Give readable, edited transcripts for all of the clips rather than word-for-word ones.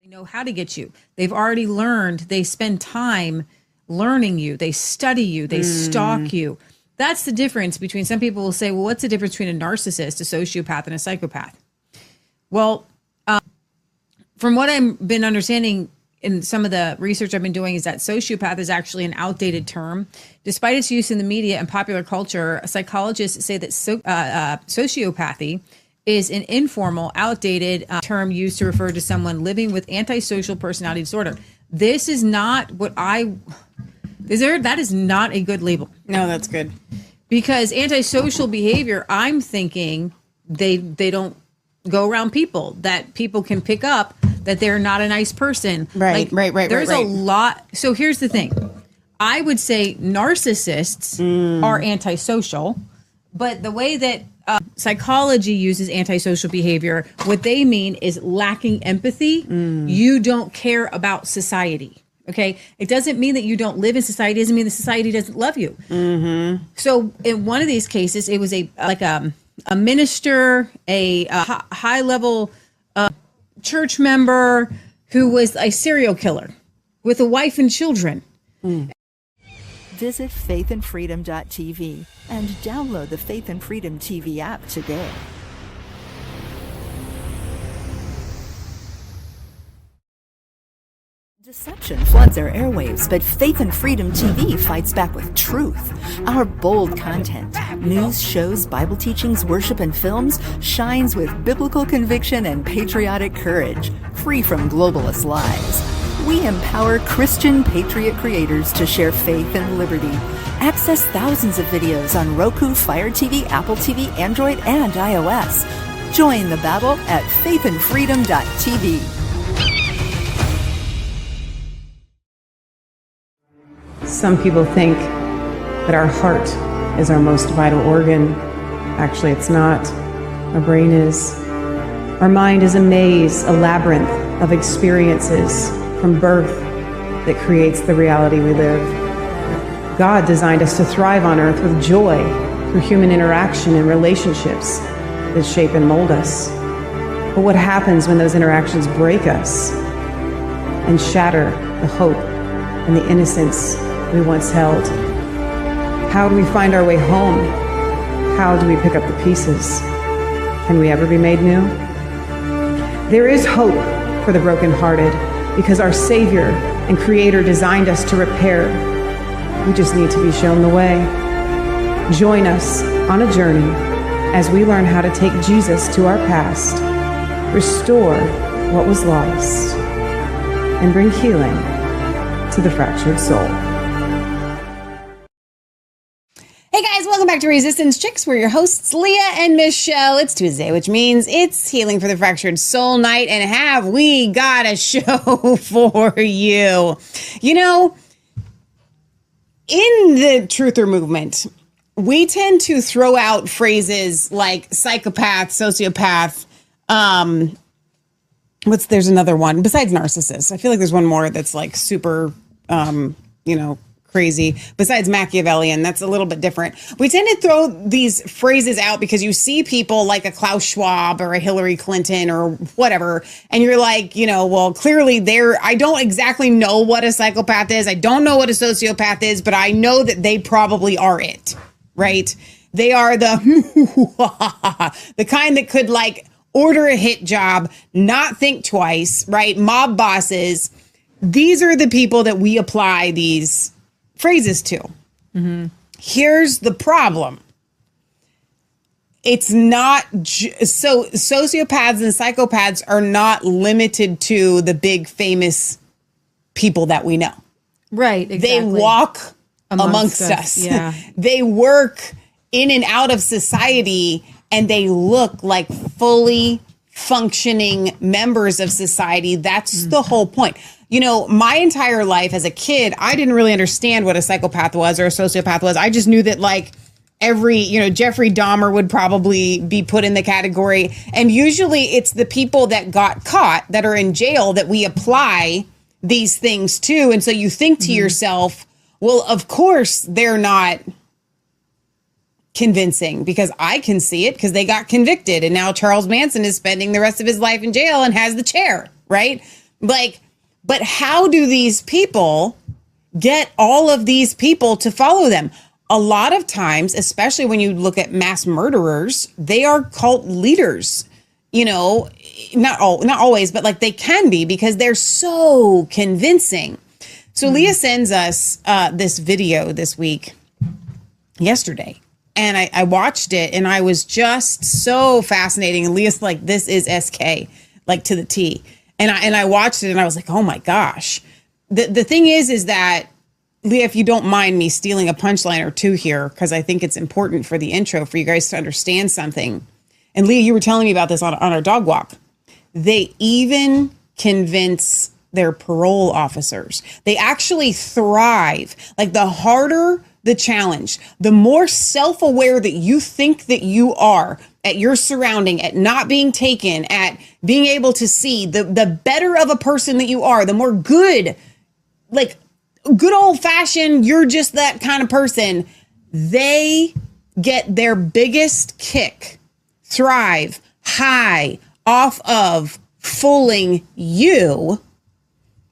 know how to get you. They've already learned. They spend time learning you. They study you. They stalk you. That's the difference between, some people will say, well, what's the difference between a narcissist, a sociopath, and a psychopath? Well, from what I've been understanding in some of the research I've been doing, is that sociopath is actually an outdated term. Despite its use in the media and popular culture, psychologists say that sociopathy is an informal, outdated term used to refer to someone living with antisocial personality disorder. This is not what that is not a good label. No, that's good. Because antisocial behavior, I'm thinking they don't go around people, that people can pick up that they're not a nice person. Right. There's a lot. So here's the thing. I would say narcissists are antisocial, but the way that psychology uses antisocial behavior, what they mean is lacking empathy. You don't care about society. Okay. It doesn't mean that you don't live in society. It doesn't mean the society doesn't love you. So in one of these cases, it was a minister, a high level church member who was a serial killer with a wife and children. Visit faithandfreedom.tv and download the Faith and Freedom TV app today. Deception floods our airwaves, but Faith and Freedom TV fights back with truth. Our bold content, news, shows, Bible teachings, worship, and films shines with biblical conviction and patriotic courage, free from globalist lies. We empower Christian patriot creators to share faith and liberty. Access thousands of videos on Roku, FireTV, Apple TV, Android, and iOS. Join the battle at faithandfreedom.tv. Some people think that our heart is our most vital organ. Actually, it's not. Our brain is. Our mind is a maze, a labyrinth of experiences from birth that creates the reality we live. God designed us to thrive on earth with joy through human interaction and relationships that shape and mold us. But what happens when those interactions break us and shatter the hope and the innocence we once held? How do we find our way home? How do we pick up the pieces? Can we ever be made new? There is hope for the brokenhearted because our Savior and Creator designed us to repair. We just need to be shown the way. Join us on a journey as we learn how to take Jesus to our past, restore what was lost, and bring healing to the fractured soul. Hey guys, welcome back to Resistance Chicks. We're your hosts, Leah and Michelle. It's Tuesday, which means it's Healing for the Fractured Soul night. And have we got a show for you? You know, in the truther movement, we tend to throw out phrases like psychopath, sociopath. There's another one besides narcissist. I feel like there's one more that's like super, crazy. Besides Machiavellian, that's a little bit different. We tend to throw these phrases out because you see people like a Klaus Schwab or a Hillary Clinton or whatever, and you're like, well, clearly I don't exactly know what a psychopath is. I don't know what a sociopath is, but I know that they probably are it, right? They are the kind that could like order a hit job, not think twice, right? Mob bosses. These are the people that we apply these phrases to. Here's the problem. It's not so sociopaths and psychopaths are not limited to the big famous people that we know. Right. Exactly. They walk amongst us. Yeah. They work in and out of society, and they look like fully functioning members of society. That's the whole point. My entire life as a kid, I didn't really understand what a psychopath was or a sociopath was. I just knew that like Jeffrey Dahmer would probably be put in the category. And usually it's the people that got caught that are in jail that we apply these things to. And so you think to yourself, well, of course they're not convincing because I can see it because they got convicted. And now Charles Manson is spending the rest of his life in jail and has the chair, right? Like, but how do these people get all of these people to follow them? A lot of times, especially when you look at mass murderers, they are cult leaders. You know, not always, but like they can be because they're so convincing. So Leah sends us this video this week, yesterday. And I watched it and I was just so fascinating. And Leah's like, this is SK, like to the T. And I watched it and I was like, oh my gosh. The thing is that, Leah, if you don't mind me stealing a punchline or two here, because I think it's important for the intro for you guys to understand something. And Leah, you were telling me about this on our dog walk. They even convince their parole officers. They actually thrive. Like the harder the challenge, the more self-aware that you think that you are at your surrounding, at not being taken, at being able to see, the better of a person that you are, the more good, like good old fashioned, you're just that kind of person, they get their biggest kick, thrive, high off of fooling you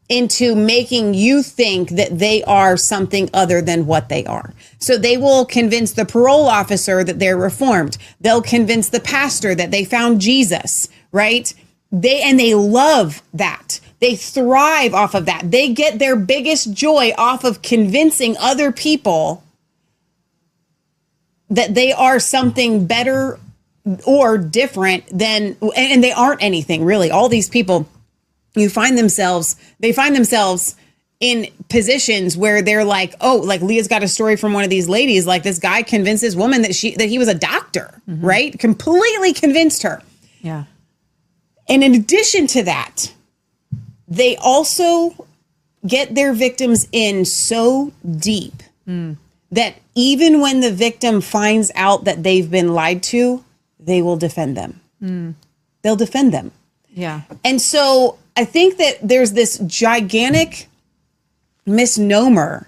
into making you think that they are something other than what they are. So they will convince the parole officer that they're reformed. They'll convince the pastor that they found Jesus, right? They love that. They thrive off of that. They get their biggest joy off of convincing other people that they are something better or different than, and they aren't anything really. All these people, they find themselves in positions where they're like, oh, like Leah's got a story from one of these ladies, like this guy convinced this woman that he was a doctor, right? Completely convinced her. Yeah. And in addition to that, they also get their victims in so deep that even when the victim finds out that they've been lied to, they will defend them. They'll defend them. Yeah. And so I think that there's this gigantic misnomer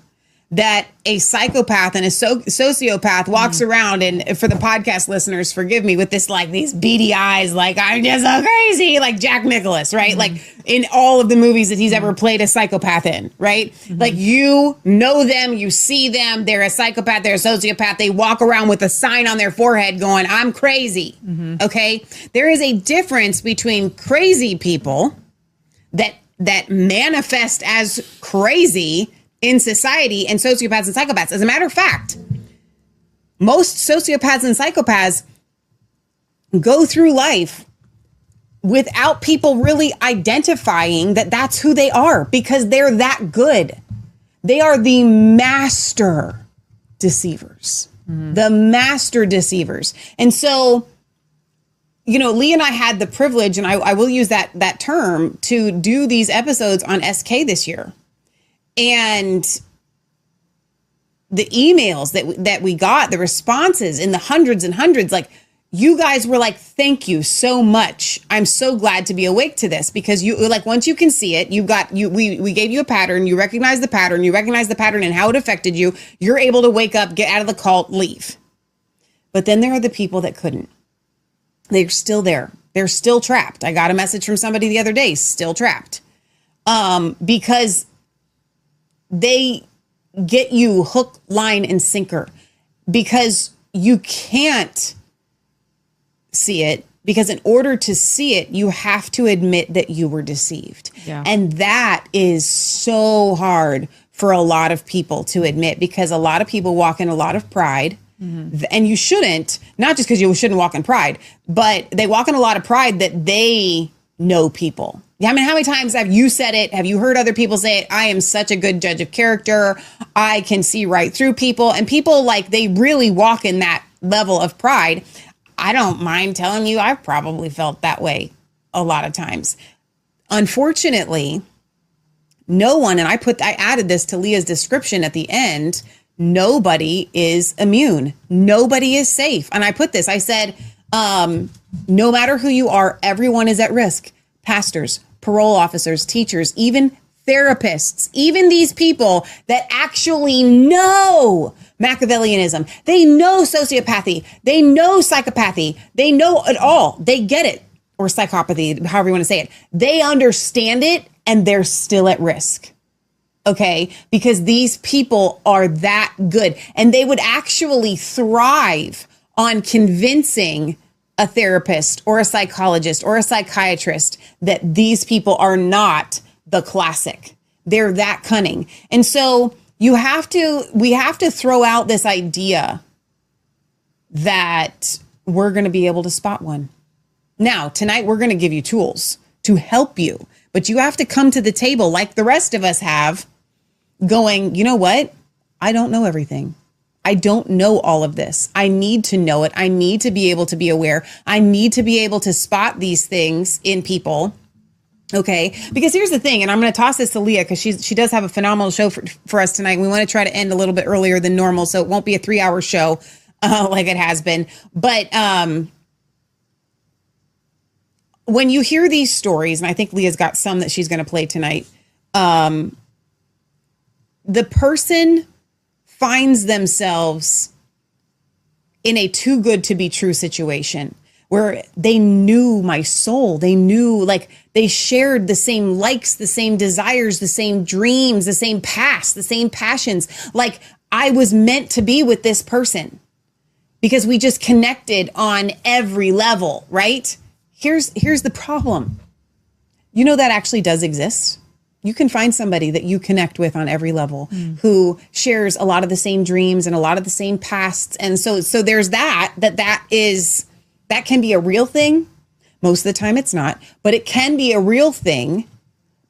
that a psychopath and a sociopath walks around, and for the podcast listeners, forgive me, with this, like these beady eyes, like I'm just so crazy, like Jack Nicholas, right? Like in all of the movies that he's ever played a psychopath in, right? Like you know them, you see them, they're a psychopath, they're a sociopath, they walk around with a sign on their forehead going, I'm crazy, okay? There is a difference between crazy people that manifest as crazy in society and sociopaths and psychopaths. As a matter of fact, most sociopaths and psychopaths go through life without people really identifying that that's who they are because they're that good. They are the master deceivers, the master deceivers. And so, you know, Lee and I had the privilege, and I will use that term, to do these episodes on SK this year. And the emails that we got, the responses in the hundreds and hundreds, like you guys were like, thank you so much. I'm so glad to be awake to this, because you, like, once you can see it, we gave you a pattern, you recognize the pattern and how it affected you. You're able to wake up, get out of the cult, leave. But then there are the people that couldn't. They're still there. They're still trapped. I got a message from somebody the other day, still trapped. Because they get you hook, line, and sinker, because you can't see it, because in order to see it, you have to admit that you were deceived. Yeah. And that is so hard for a lot of people to admit, because a lot of people walk in a lot of pride. And you shouldn't, not just because you shouldn't walk in pride, but they walk in a lot of pride that they know people. I mean, how many times have you said it? Have you heard other people say it? I am such a good judge of character. I can see right through people. And people, like, they really walk in that level of pride. I don't mind telling you, I've probably felt that way a lot of times. Unfortunately, no one, and I added this to Leah's description at the end, nobody is immune. Nobody is safe. And I put this, I said, no matter who you are, everyone is at risk. Pastors, parole officers, teachers, even therapists, even these people that actually know Machiavellianism, they know sociopathy, they know psychopathy, they know it all, they get it. or psychopathy, however you want to say it, they understand it and they're still at risk. Okay, because these people are that good, and they would actually thrive on convincing a therapist or a psychologist or a psychiatrist that these people are not the classic. They're that cunning. And so we have to throw out this idea that we're going to be able to spot one. Now, tonight, we're going to give you tools to help you, but you have to come to the table like the rest of us have, going, you know what? I don't know everything. I don't know all of this. I need to know it. I need to be able to be aware. I need to be able to spot these things in people. Okay. Because here's the thing, and I'm going to toss this to Leah because she does have a phenomenal show for us tonight. We want to try to end a little bit earlier than normal, so it won't be a 3-hour show like it has been. But when you hear these stories, and I think Leah's got some that she's going to play tonight, the person finds themselves in a too good to be true situation where they knew my soul. They knew, like, they shared the same likes, the same desires, the same dreams, the same past, the same passions. Like, I was meant to be with this person because we just connected on every level, right? Here's the problem. You know, that actually does exist. You can find somebody that you connect with on every level who shares a lot of the same dreams and a lot of the same pasts. And so there's that can be a real thing. Most of the time it's not, but it can be a real thing.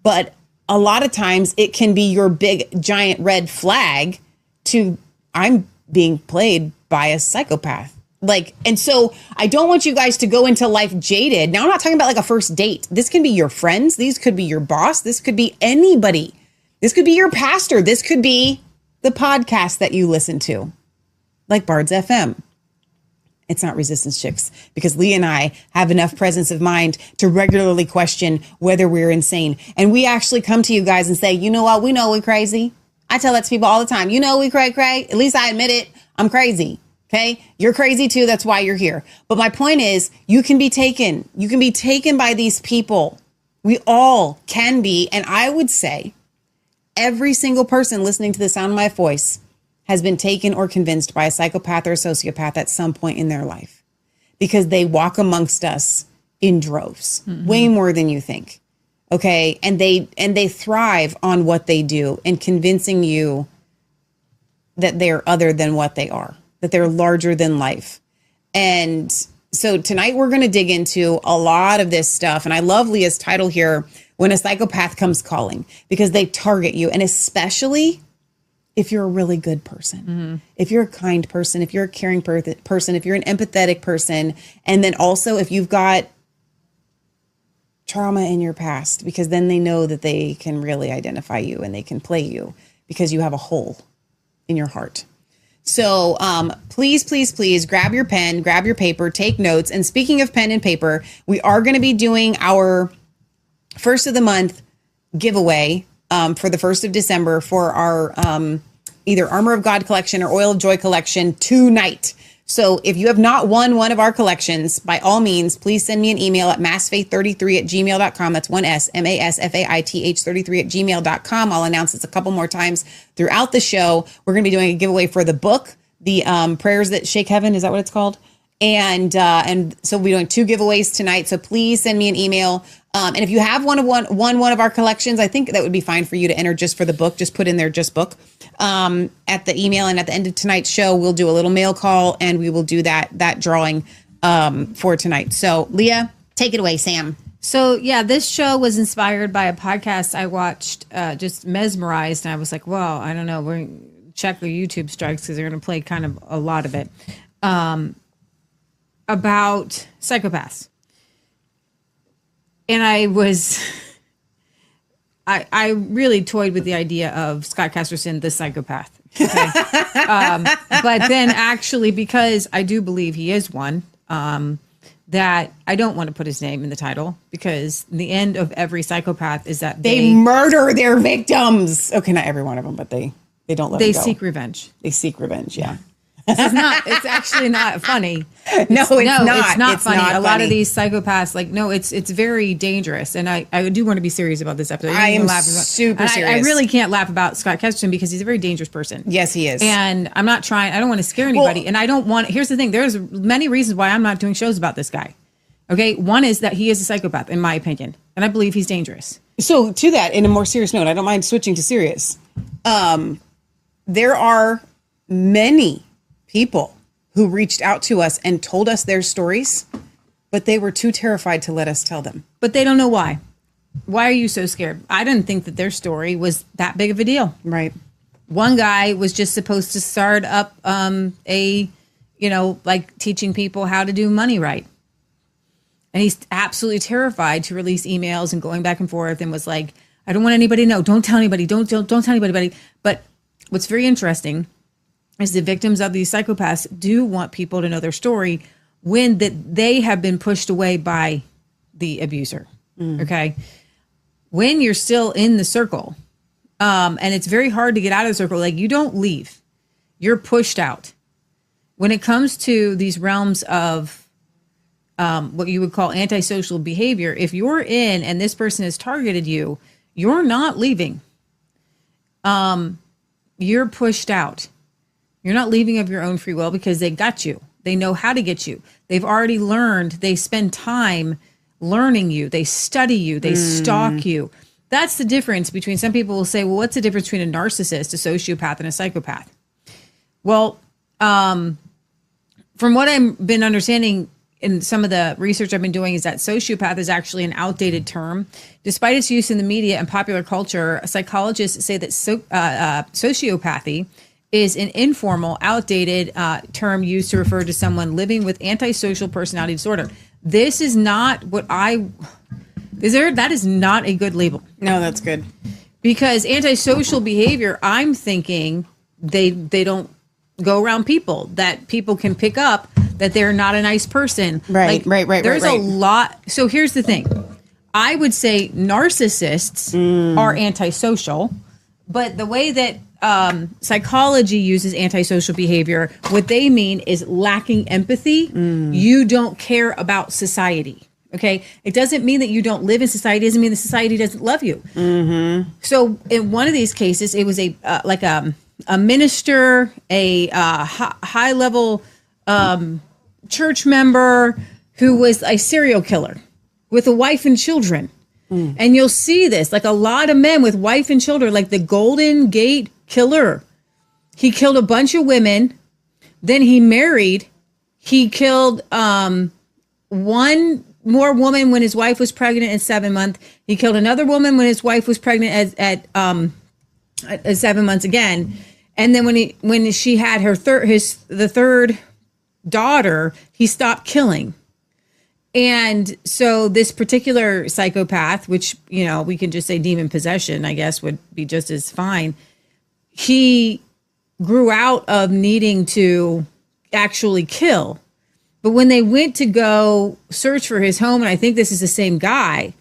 But a lot of times it can be your big giant red flag to, I'm being played by a psychopath. Like, and so I don't want you guys to go into life jaded. Now, I'm not talking about like a first date. This can be your friends. These could be your boss. This could be anybody. This could be your pastor. This could be the podcast that you listen to, like Bards FM. It's not Resistance Chicks, because Lee and I have enough presence of mind to regularly question whether we're insane. And we actually come to you guys and say, you know what? We know we're crazy. I tell that to people all the time. You know, we cray. At least I admit it. I'm crazy. Okay. You're crazy too. That's why you're here. But my point is, you can be taken. You can be taken by these people. We all can be. And I would say every single person listening to the sound of my voice has been taken or convinced by a psychopath or a sociopath at some point in their life, because they walk amongst us in droves, way more than you think. Okay. And they thrive on what they do and convincing you that they're other than what they are, that they're larger than life. And so tonight we're going to dig into a lot of this stuff. And I love Leah's title here, When a Psychopath Comes Calling, because they target you. And especially if you're a really good person, if you're a kind person, if you're a caring person, if you're an empathetic person, and then also if you've got trauma in your past, because then they know that they can really identify you and they can play you because you have a hole in your heart. So please, please, please grab your pen, grab your paper, take notes. And speaking of pen and paper, we are going to be doing our first of the month giveaway for the 1st of December for our either Armor of God collection or Oil of Joy collection tonight. So if you have not won one of our collections, by all means, please send me an email at massfaith33@gmail.com. That's one S, MASFAITH 33@gmail.com. I'll announce this a couple more times throughout the show. We're going to be doing a giveaway for the book, the Prayers That Shake Heaven. Is that what it's called? And so we're doing 2 giveaways tonight. So please send me an email. And if you have won one of our collections, I think that would be fine for you to enter just for the book. Just put in there, just book, at the email. And at the end of tonight's show, we'll do a little mail call and we will do that drawing for tonight. So Leah, take it away, Sam. So yeah, this show was inspired by a podcast I watched, just mesmerized. And I was like, well, I don't know. We're going to check the YouTube strikes because they're going to play kind of a lot of it. About psychopaths. And I really toyed with the idea of Scott Casterson, the psychopath. Okay? But then actually, because I do believe he is one, that I don't want to put his name in the title, because the end of every psychopath is that they murder their victims. Okay, not every one of them, but they don't let them go. They seek revenge. They seek revenge, yeah. It's actually not funny. No, it's not. It's not funny. not a lot of funny. these psychopaths, like, no, it's very dangerous. And I do want to be serious about this episode. I am and super I serious. really can't laugh about Scott Kesterson because he's a very dangerous person. Yes, he is. And I'm not trying, I don't want to scare anybody. And I don't want, here's the thing, there's many reasons why I'm not doing shows about this guy. Okay. One is that he is a psychopath, in my opinion. And I believe he's dangerous. So to that, in a more serious note, I don't mind switching to serious. There are many people who reached out to us and told us their stories, but they were too terrified to let us tell them. But they don't know why. Why are you so scared? I didn't think that their story was that big of a deal. Right. One guy was just supposed to start up like teaching people how to do money right. And he's absolutely terrified to release emails and going back and forth and was like, I don't want anybody to know. Don't tell anybody. Don't tell anybody. But what's very interesting is the victims of these psychopaths do want people to know their story when that they have been pushed away by the abuser. Okay. When you're still in the circle, and it's very hard to get out of the circle, like you don't leave, you're pushed out. When it comes to these realms of what you would call antisocial behavior, if you're in and this person has targeted you, you're not leaving. You're pushed out. You're not leaving of your own free will because they got you. They know how to get you. They've already learned. They spend time learning you. They study you. They stalk you. That's the difference between, some people will say, well, what's the difference between a narcissist, a sociopath, and a psychopath? Well, from what I've been understanding in some of the research I've been doing is that sociopath is actually an outdated term. Despite its use in the media and popular culture, psychologists say that sociopathy is an informal, outdated term used to refer to someone living with antisocial personality disorder. This is not what that is not a good label. No, that's good. Because antisocial behavior, I'm thinking they don't go around people, that people can pick up that they're not a nice person. Right. There's a lot. So here's the thing. I would say narcissists are antisocial, but the way that psychology uses antisocial behavior, what they mean is lacking empathy. You don't care about society. Okay. It doesn't mean that you don't live in society. It doesn't mean that society doesn't love you. So in one of these cases, it was a minister, a high level church member who was a serial killer with a wife and children. And you'll see this, like a lot of men with wife and children, like the Golden Gate Killer. He killed a bunch of women. Then he married. He killed one more woman when his wife was pregnant at 7 months. He killed another woman when his wife was pregnant at 7 months again. And then when she had the third daughter, he stopped killing. And so this particular psychopath, which, we can just say demon possession, I guess would be just as fine. He grew out of needing to actually kill. But when they went to go search for his home, and I think this is the same guy,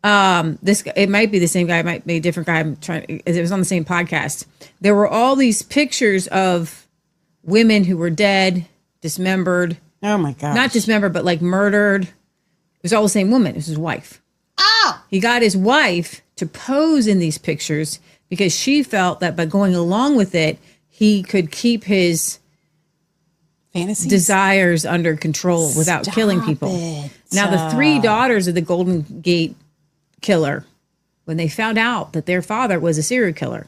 it might be the same guy, it might be a different guy. It was on the same podcast. There were all these pictures of women who were dead, dismembered. Oh my gosh. Not dismembered, but like murdered. It was all the same woman. It was his wife. Oh! He got his wife to pose in these pictures because she felt that by going along with it, he could keep his fantasies, desires under control without killing people. Now, the three daughters of the Golden Gate Killer, when they found out that their father was a serial killer,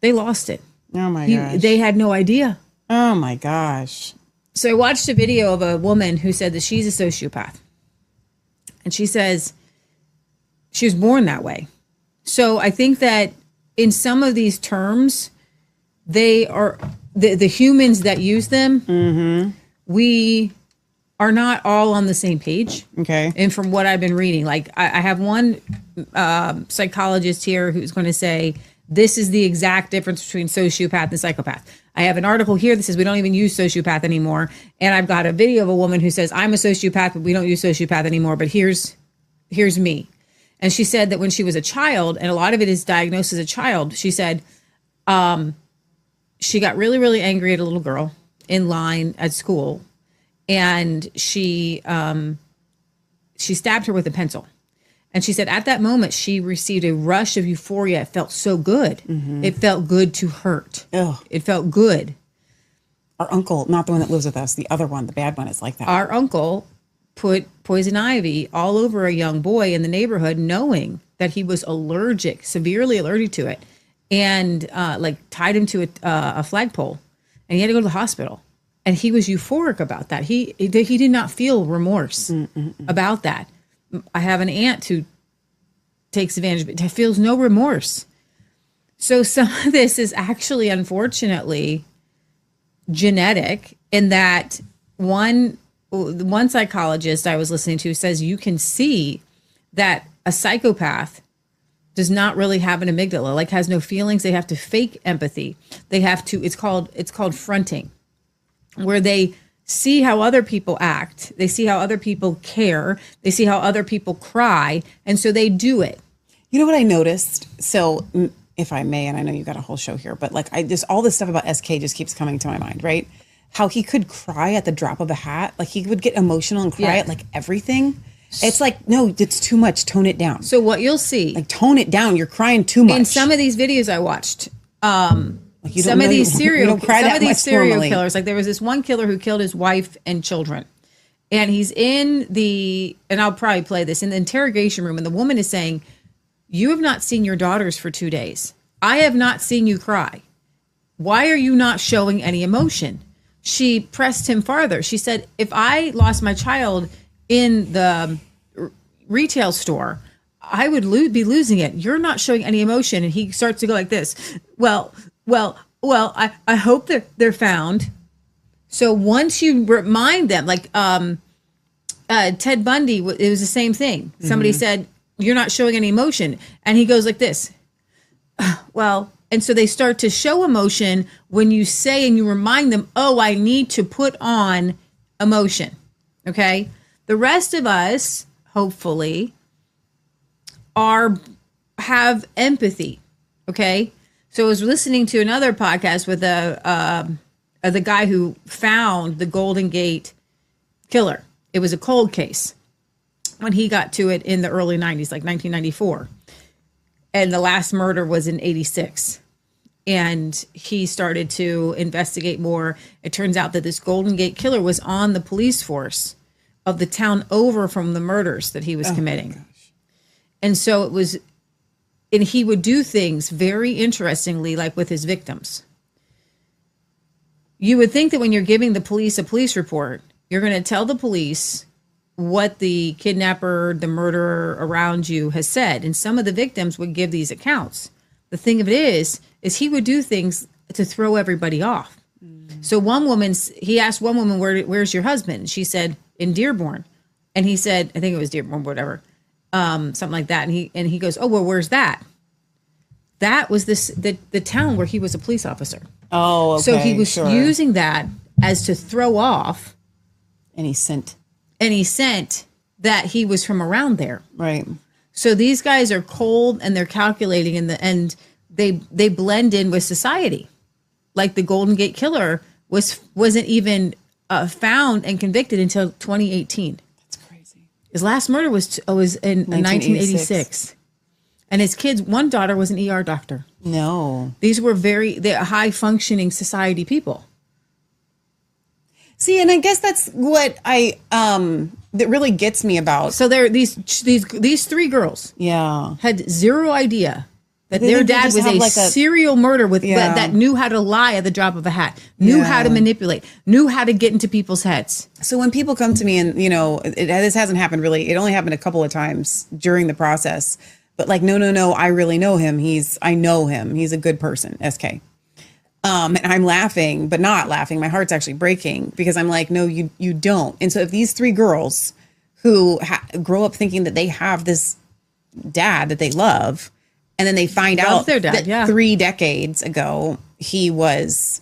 they lost it. Oh my gosh. They had no idea. Oh my gosh. So I watched a video of a woman who said that she's a sociopath. And she says she was born that way. So I think that in some of these terms, they are the humans that use them. We are not all on the same page. Okay. And from what I've been reading, like I have one psychologist here who's going to say, this is the exact difference between sociopath and psychopath. I have an article here that says we don't even use sociopath anymore. And I've got a video of a woman who says, I'm a sociopath, but we don't use sociopath anymore. But here's me. And she said that when she was a child, and a lot of it is diagnosed as a child, she said she got really, really angry at a little girl in line at school, and she stabbed her with a pencil. And she said at that moment, she received a rush of euphoria. It felt so good. It felt good to hurt. Ugh. It felt good. Our uncle, not the one that lives with us, the other one, the bad one, is like that. Our uncle put poison ivy all over a young boy in the neighborhood, knowing that he was allergic, severely allergic to it, and like tied him to a flagpole, and he had to go to the hospital. And he was euphoric about that. He did not feel remorse about that. I have an aunt who takes advantage, but feels no remorse. So some of this is actually, unfortunately, genetic, in that one psychologist I was listening to says you can see that a psychopath does not really have an amygdala, like has no feelings. They have to fake empathy. They have to, it's called fronting, where they see how other people act. They see how other people care. They see how other people cry. And so they do it. You know what I noticed? So if I may, and I know you got a whole show here, but like all this stuff about SK just keeps coming to my mind, right? How he could cry at the drop of a hat. Like he would get emotional and cry at like everything. It's like, no, it's too much. Tone it down. So what you'll see, like, tone it down. You're crying too much. in some of these videos I watched, Like some of these serial normally. killers, like there was this one killer who killed his wife and children, and he's in and I'll probably play this, in the interrogation room, and the woman is saying, "You have not seen your daughters for 2 days. I have not seen you cry. Why are you not showing any emotion?" She pressed him farther. She said, "If I lost my child in the retail store, I would be losing it. You're not showing any emotion." And he starts to go like this. Well, I hope that they're found. So once you remind them, like Ted Bundy, it was the same thing. Somebody said, "You're not showing any emotion." And he goes like this. Well, and so they start to show emotion when you say and you remind them, "Oh, I need to put on emotion." Okay. The rest of us, hopefully, have empathy. Okay. So I was listening to another podcast with the guy who found the Golden Gate killer. It was a cold case when he got to it in the early 90s, like 1994. And the last murder was in 86. And he started to investigate more. It turns out that this Golden Gate killer was on the police force of the town over from the murders that he was committing. And so it was, and he would do things very interestingly, like with his victims. You would think that when you're giving the police a police report, you're going to tell the police what the kidnapper, the murderer around you has said. And some of the victims would give these accounts. The thing of it is he would do things to throw everybody off. So he asked one woman, where's your husband? She said, in Dearborn. And he said, I think it was Dearborn, whatever. Something like that. And he goes, oh, well, where's that? That was the town where he was a police officer. Oh, okay. So he was using that as to throw off. And he sent that he was from around there. Right. So these guys are cold and they're calculating and they blend in with society. Like the Golden Gate killer wasn't even found and convicted until 2018. That's crazy. His last murder was in 1986. And his kids, one daughter was an ER doctor. No. These were they're high functioning society people. See, and I guess that's what that really gets me about. So there, these three girls, had zero idea that their dad was a serial murderer that knew how to lie at the drop of a hat, knew how to manipulate, knew how to get into people's heads. So when people come to me and this hasn't happened really, it only happened a couple of times during the process, but like, no, I really know him. I know him. He's a good person. SK. And I'm laughing, but not laughing. My heart's actually breaking because I'm like, no, you don't. And so if these three girls who grow up thinking that they have this dad that they love, and then they find out their dad, that 3 decades ago he was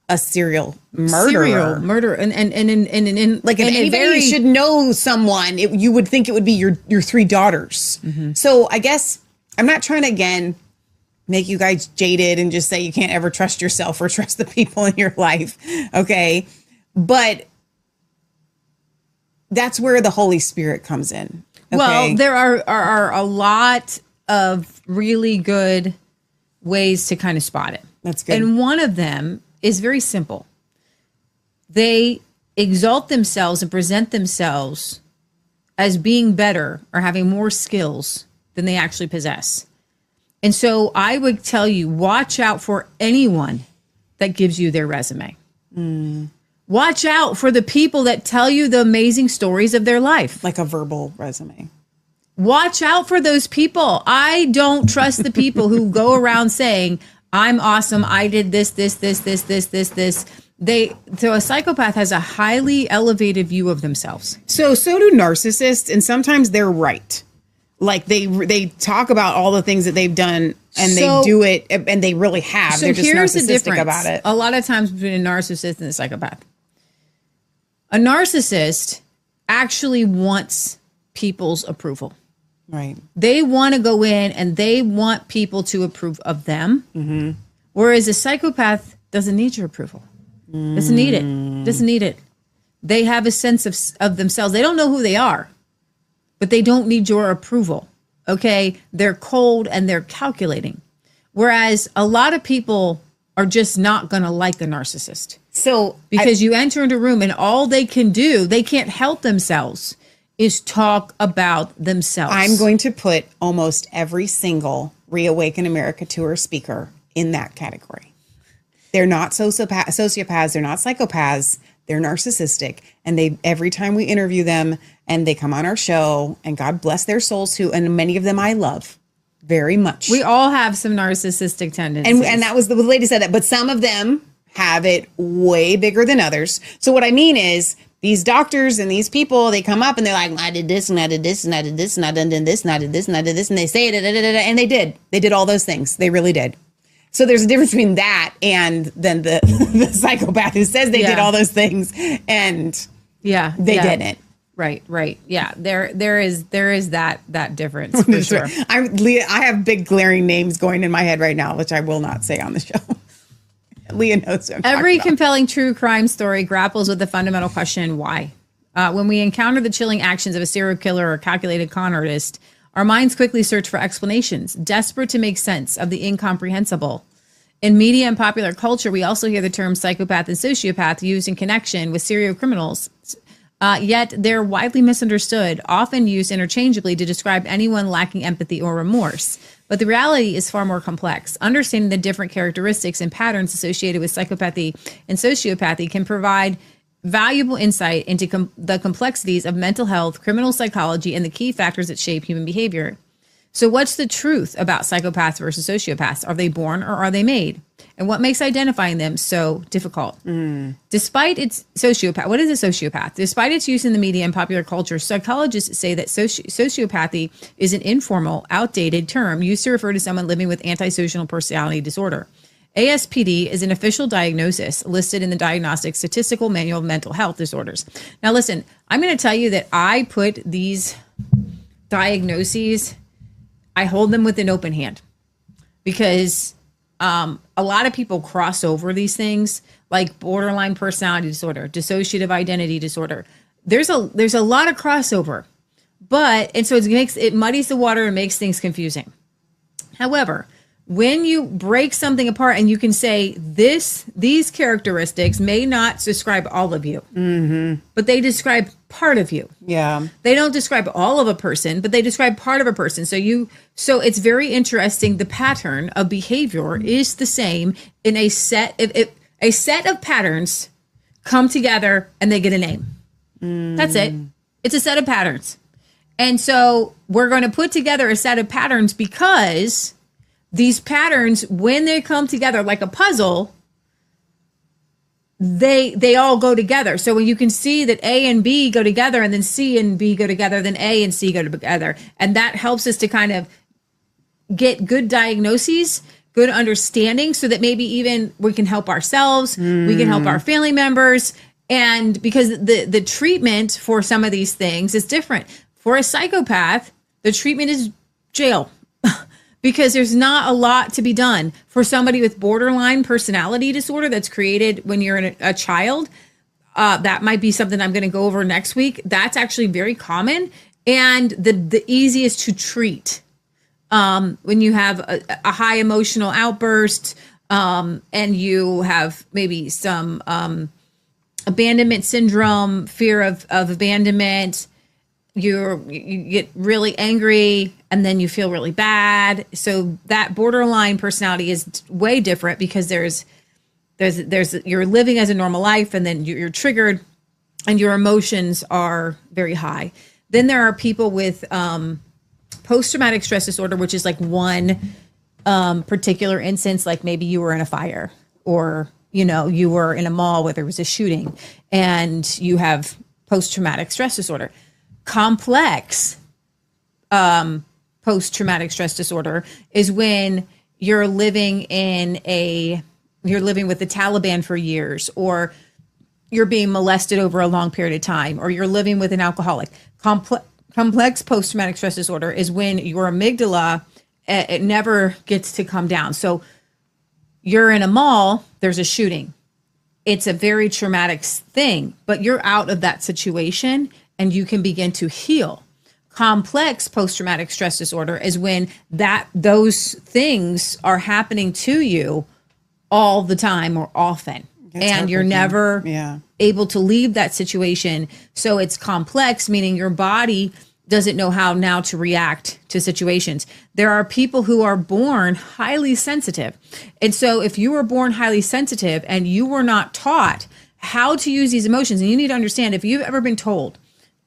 a serial murderer. And like if anybody should know someone, you would think it would be your 3 daughters. Mm-hmm. So I guess I'm not trying to again make you guys jaded and just say you can't ever trust yourself or trust the people in your life. Okay. But that's where the Holy Spirit comes in. Okay? Well, there are a lot of really good ways to kind of spot it. That's good. And one of them is very simple. They exalt themselves and present themselves as being better or having more skills than they actually possess. And so I would tell you, watch out for anyone that gives you their resume. Watch out for the people that tell you the amazing stories of their life. Like a verbal resume. Watch out for those people. I don't trust the people who go around saying, I'm awesome. I did this. So a psychopath has a highly elevated view of themselves. So do narcissists, and sometimes they're right. Like they talk about all the things that they've done, and they do it, and they really have. So they're just here's the narcissistic difference about it. a lot of times between a narcissist and a psychopath. A narcissist actually wants people's approval. Right. They want to go in and they want people to approve of them. Mm-hmm. Whereas a psychopath doesn't need your approval. Doesn't need it. Doesn't need it. They have a sense of themselves. They don't know who they are, but they don't need your approval. Okay. They're cold and they're calculating. Whereas a lot of people are just not going to like a narcissist. So because you enter into a room and all they can do, they can't help themselves, is talk about themselves. I'm going to put almost every single Reawaken America Tour speaker in that category. They're not sociopaths. They're not psychopaths. They're narcissistic. And every time we interview them and they come on our show, and God bless their souls too, and many of them I love very much. We all have some narcissistic tendencies. And that was the lady said that, but some of them have it way bigger than others. So what I mean is, these doctors and these people, they come up and they're like, I did this and I did this and I did this and I did this and I did this and I did this. And they say it, and they did. They did all those things. They really did. So there's a difference between that and then the psychopath who says they did all those things and they didn't. Right. Yeah. There is that difference for sure. I have big glaring names going in my head right now, which I will not say on the show. Leah knows what I'm Every compelling true crime story grapples with the fundamental question, why? When we encounter the chilling actions of a serial killer or calculated con artist, our minds quickly search for explanations, desperate to make sense of the incomprehensible. In media and popular culture, we also hear the terms psychopath and sociopath used in connection with serial criminals. Yet they're widely misunderstood, often used interchangeably to describe anyone lacking empathy or remorse. But the reality is far more complex. Understanding the different characteristics and patterns associated with psychopathy and sociopathy can provide valuable insight into the complexities of mental health, criminal psychology, and the key factors that shape human behavior. So what's the truth about psychopaths versus sociopaths? Are they born or are they made? And what makes identifying them so difficult? Despite its sociopath, what is a sociopath? Despite its use in the media and popular culture, psychologists say that sociopathy is an informal, outdated term used to refer to someone living with antisocial personality disorder. ASPD is an official diagnosis listed in the Diagnostic Statistical Manual of Mental Health Disorders. Now, listen, I'm going to tell you that I put these diagnoses, I hold them with an open hand because a lot of people cross over these things like borderline personality disorder, dissociative identity disorder. There's a lot of crossover, and so it muddies the water and makes things confusing. However, when you break something apart and you can say these characteristics may not describe all of you, but they describe part of you. Yeah. They don't describe all of a person, but they describe part of a person. So it's very interesting. The pattern of behavior is the same in a set. If a set of patterns come together and they get a name, that's it. It's a set of patterns. And so we're going to put together a set of patterns because these patterns, when they come together like a puzzle, they all go together. So when you can see that A and B go together and then C and B go together, then A and C go together. And that helps us to kind of get good diagnoses, good understanding, so that maybe even we can help ourselves, we can help our family members. And because the treatment for some of these things is different. For a psychopath, the treatment is jail. because there's not a lot to be done for somebody with borderline personality disorder that's created when you're a child. That might be something I'm going to go over next week. That's actually very common and the easiest to treat. When you have a high emotional outburst, and you have maybe some abandonment syndrome, fear of abandonment, you get really angry and then you feel really bad. So that borderline personality is way different because there's you're living as a normal life and then you're triggered and your emotions are very high. Then there are people with post-traumatic stress disorder, which is like one particular instance, like maybe you were in a fire or, you were in a mall where there was a shooting and you have post-traumatic stress disorder. Complex post-traumatic stress disorder is when you're living with the Taliban for years, or you're being molested over a long period of time, or you're living with an alcoholic. Complex post-traumatic stress disorder is when your amygdala, it never gets to come down. So you're in a mall, there's a shooting. It's a very traumatic thing, but you're out of that situation and you can begin to heal. Complex post-traumatic stress disorder is when those things are happening to you all the time or often. And you're never able to leave that situation. So it's complex, meaning your body doesn't know how now to react to situations. There are people who are born highly sensitive. And so if you were born highly sensitive and you were not taught how to use these emotions, and you need to understand, if you've ever been told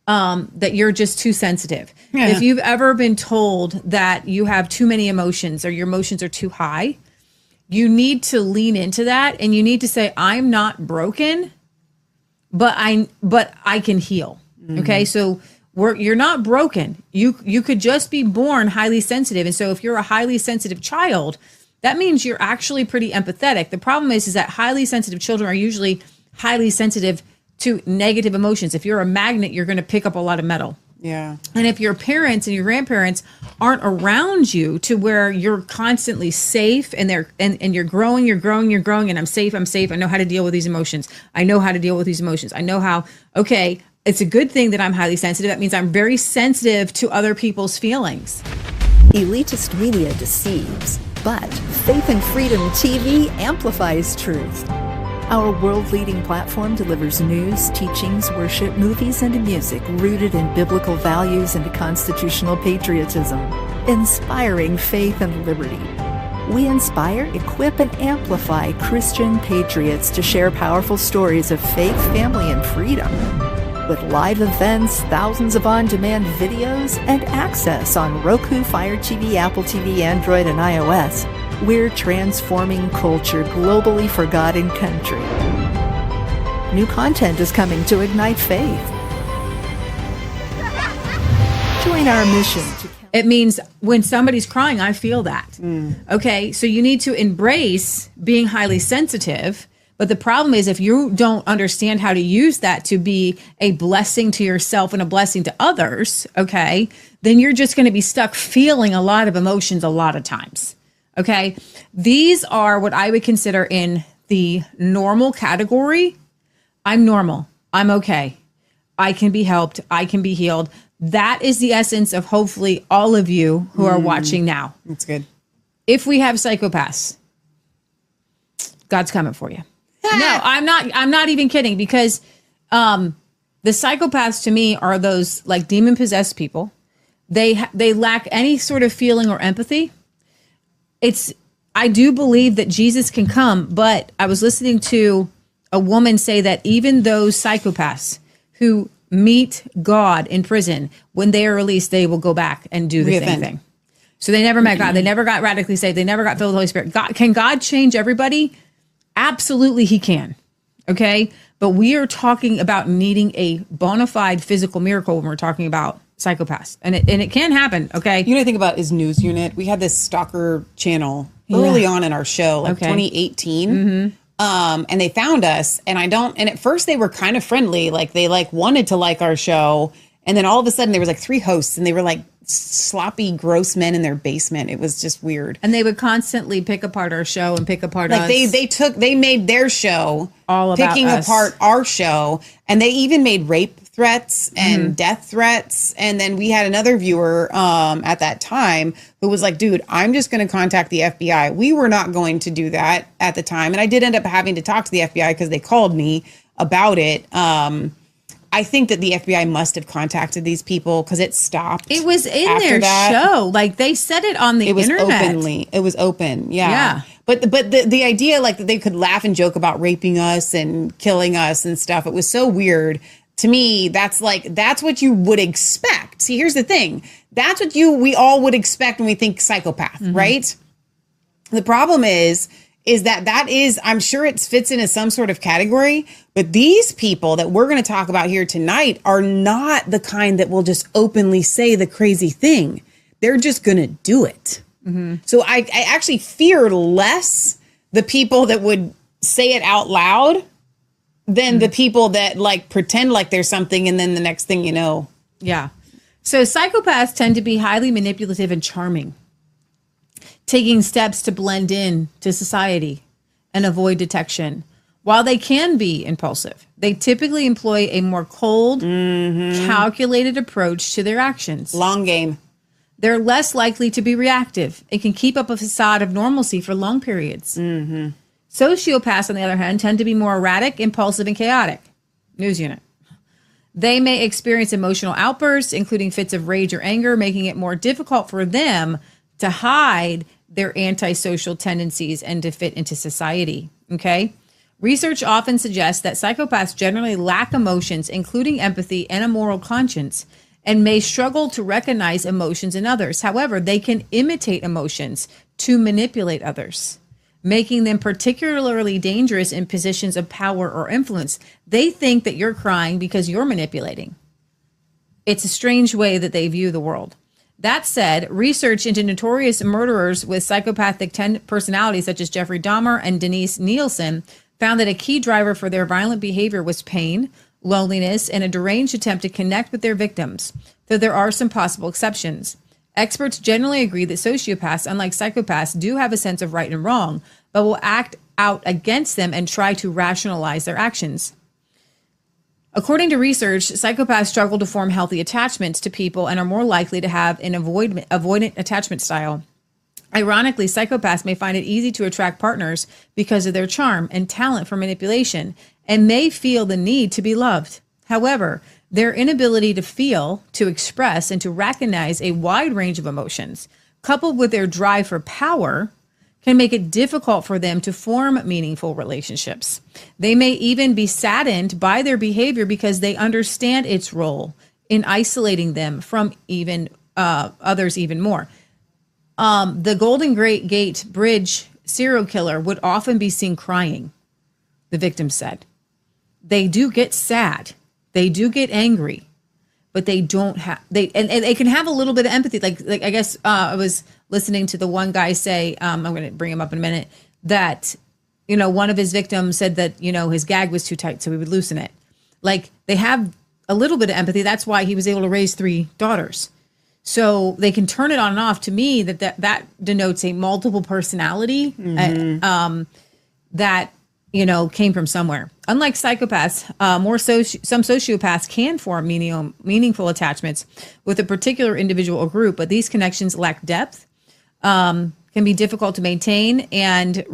that you're just too sensitive, if you've ever been told that you have too many emotions or your emotions are too high, you need to lean into that and you need to say, I'm not broken, but I can heal. Okay. So you're not broken. You could just be born highly sensitive. And so if you're a highly sensitive child, that means you're actually pretty empathetic. The problem is that highly sensitive children are usually highly sensitive to negative emotions. If you're a magnet, you're going to pick up a lot of metal. Yeah. And if your parents and your grandparents aren't around you to where you're constantly safe and you're growing, and I'm safe. I know how to deal with these emotions. I know how, okay, it's a good thing that I'm highly sensitive. That means I'm very sensitive to other people's feelings. Elitist media deceives, but Faith and Freedom TV amplifies truth. Our world-leading platform delivers news, teachings, worship, movies, and music rooted in biblical values and constitutional patriotism, inspiring faith and liberty. We inspire, equip, and amplify Christian patriots to share powerful stories of faith, family, and freedom. With live events, thousands of on-demand videos, and access on Roku, FireTV, Apple TV, Android, and iOS, we're transforming culture globally for God and country. New content is coming to ignite faith. Join our mission. It means when somebody's crying, I feel that. Okay, so you need to embrace being highly sensitive. But the problem is if you don't understand how to use that to be a blessing to yourself and a blessing to others, okay, then you're just going to be stuck feeling a lot of emotions a lot of times. Okay, these are what I would consider in the normal category. I'm normal. I'm okay. I can be helped. I can be healed. That is the essence of hopefully all of you who are watching now. That's good. If we have psychopaths, God's coming for you. No, I'm not even kidding, because the psychopaths to me are those like demon possessed people. They lack any sort of feeling or empathy. I do believe that Jesus can come, but I was listening to a woman say that even those psychopaths who meet God in prison, when they are released, they will go back and do the same thing. So they never met God. They never got radically saved. They never got filled with the Holy Spirit. Can God change everybody? Absolutely, he can. Okay. But we are talking about needing a bona fide physical miracle when we're talking about psychopaths. And it can happen. Okay. You know what I think about is News Unit. We had this stalker channel early on in our show, like 2018. And they found us, and at first they were kind of friendly. Like they wanted to like our show. And then all of a sudden there was like 3 hosts, and they were like sloppy, gross men in their basement. It was just weird. And they would constantly pick apart our show and pick apart us. They made their show all about picking us. apart our show, and they even made rape threats and death threats. And then we had another viewer at that time who was like, dude, I'm just going to contact the FBI. We were not going to do that at the time. And I did end up having to talk to the FBI because they called me about it. I think that the FBI must have contacted these people because it stopped. It was in their show. Like, they said it on the internet. It was open. Yeah. Yeah. But the idea, like, that they could laugh and joke about raping us and killing us and stuff, it was so weird. To me, that's what you would expect. See, here's the thing. That's what we all would expect when we think psychopath, right? The problem is that is, I'm sure it fits into some sort of category, but these people that we're going to talk about here tonight are not the kind that will just openly say the crazy thing. They're just going to do it. So I actually fear less the people that would say it out loud than the people that like pretend like there's something and then the next thing you know. Yeah. So psychopaths tend to be highly manipulative and charming, taking steps to blend in to society and avoid detection. While they can be impulsive, they typically employ a more cold, calculated approach to their actions. Long game. They're less likely to be reactive and can keep up a facade of normalcy for long periods. Sociopaths, on the other hand, tend to be more erratic, impulsive, and chaotic. News unit. They may experience emotional outbursts, including fits of rage or anger, making it more difficult for them to hide their antisocial tendencies and to fit into society. Okay? Research often suggests that psychopaths generally lack emotions, including empathy and a moral conscience, and may struggle to recognize emotions in others. However, they can imitate emotions to manipulate others, making them particularly dangerous in positions of power or influence. They think that you're crying because you're manipulating. It's a strange way that they view the world. That said, research into notorious murderers with psychopathic personalities such as Jeffrey Dahmer and Denise Nielsen found that a key driver for their violent behavior was pain, loneliness, and a deranged attempt to connect with their victims, though there are some possible exceptions. Experts generally agree that sociopaths, unlike psychopaths, do have a sense of right and wrong, but will act out against them and try to rationalize their actions. According to research, psychopaths struggle to form healthy attachments to people and are more likely to have an avoidant attachment style. Ironically, psychopaths may find it easy to attract partners because of their charm and talent for manipulation and may feel the need to be loved. However, their inability to feel, to express, and to recognize a wide range of emotions, coupled with their drive for power, can make it difficult for them to form meaningful relationships. They may even be saddened by their behavior because they understand its role in isolating them from even others even more. The Golden Gate Bridge serial killer would often be seen crying, the victim said. They do get sad. They do get angry, but they don't have, and they can have a little bit of empathy. Like I guess I was listening to the one guy say, I'm going to bring him up in a minute, that, one of his victims said that, his gag was too tight, so he would loosen it. Like, they have a little bit of empathy. That's why he was able to raise 3 daughters. So they can turn it on and off. To me, that denotes a multiple personality that, came from somewhere. Unlike psychopaths, some sociopaths can form meaningful attachments with a particular individual or group, but these connections lack depth, can be difficult to maintain, and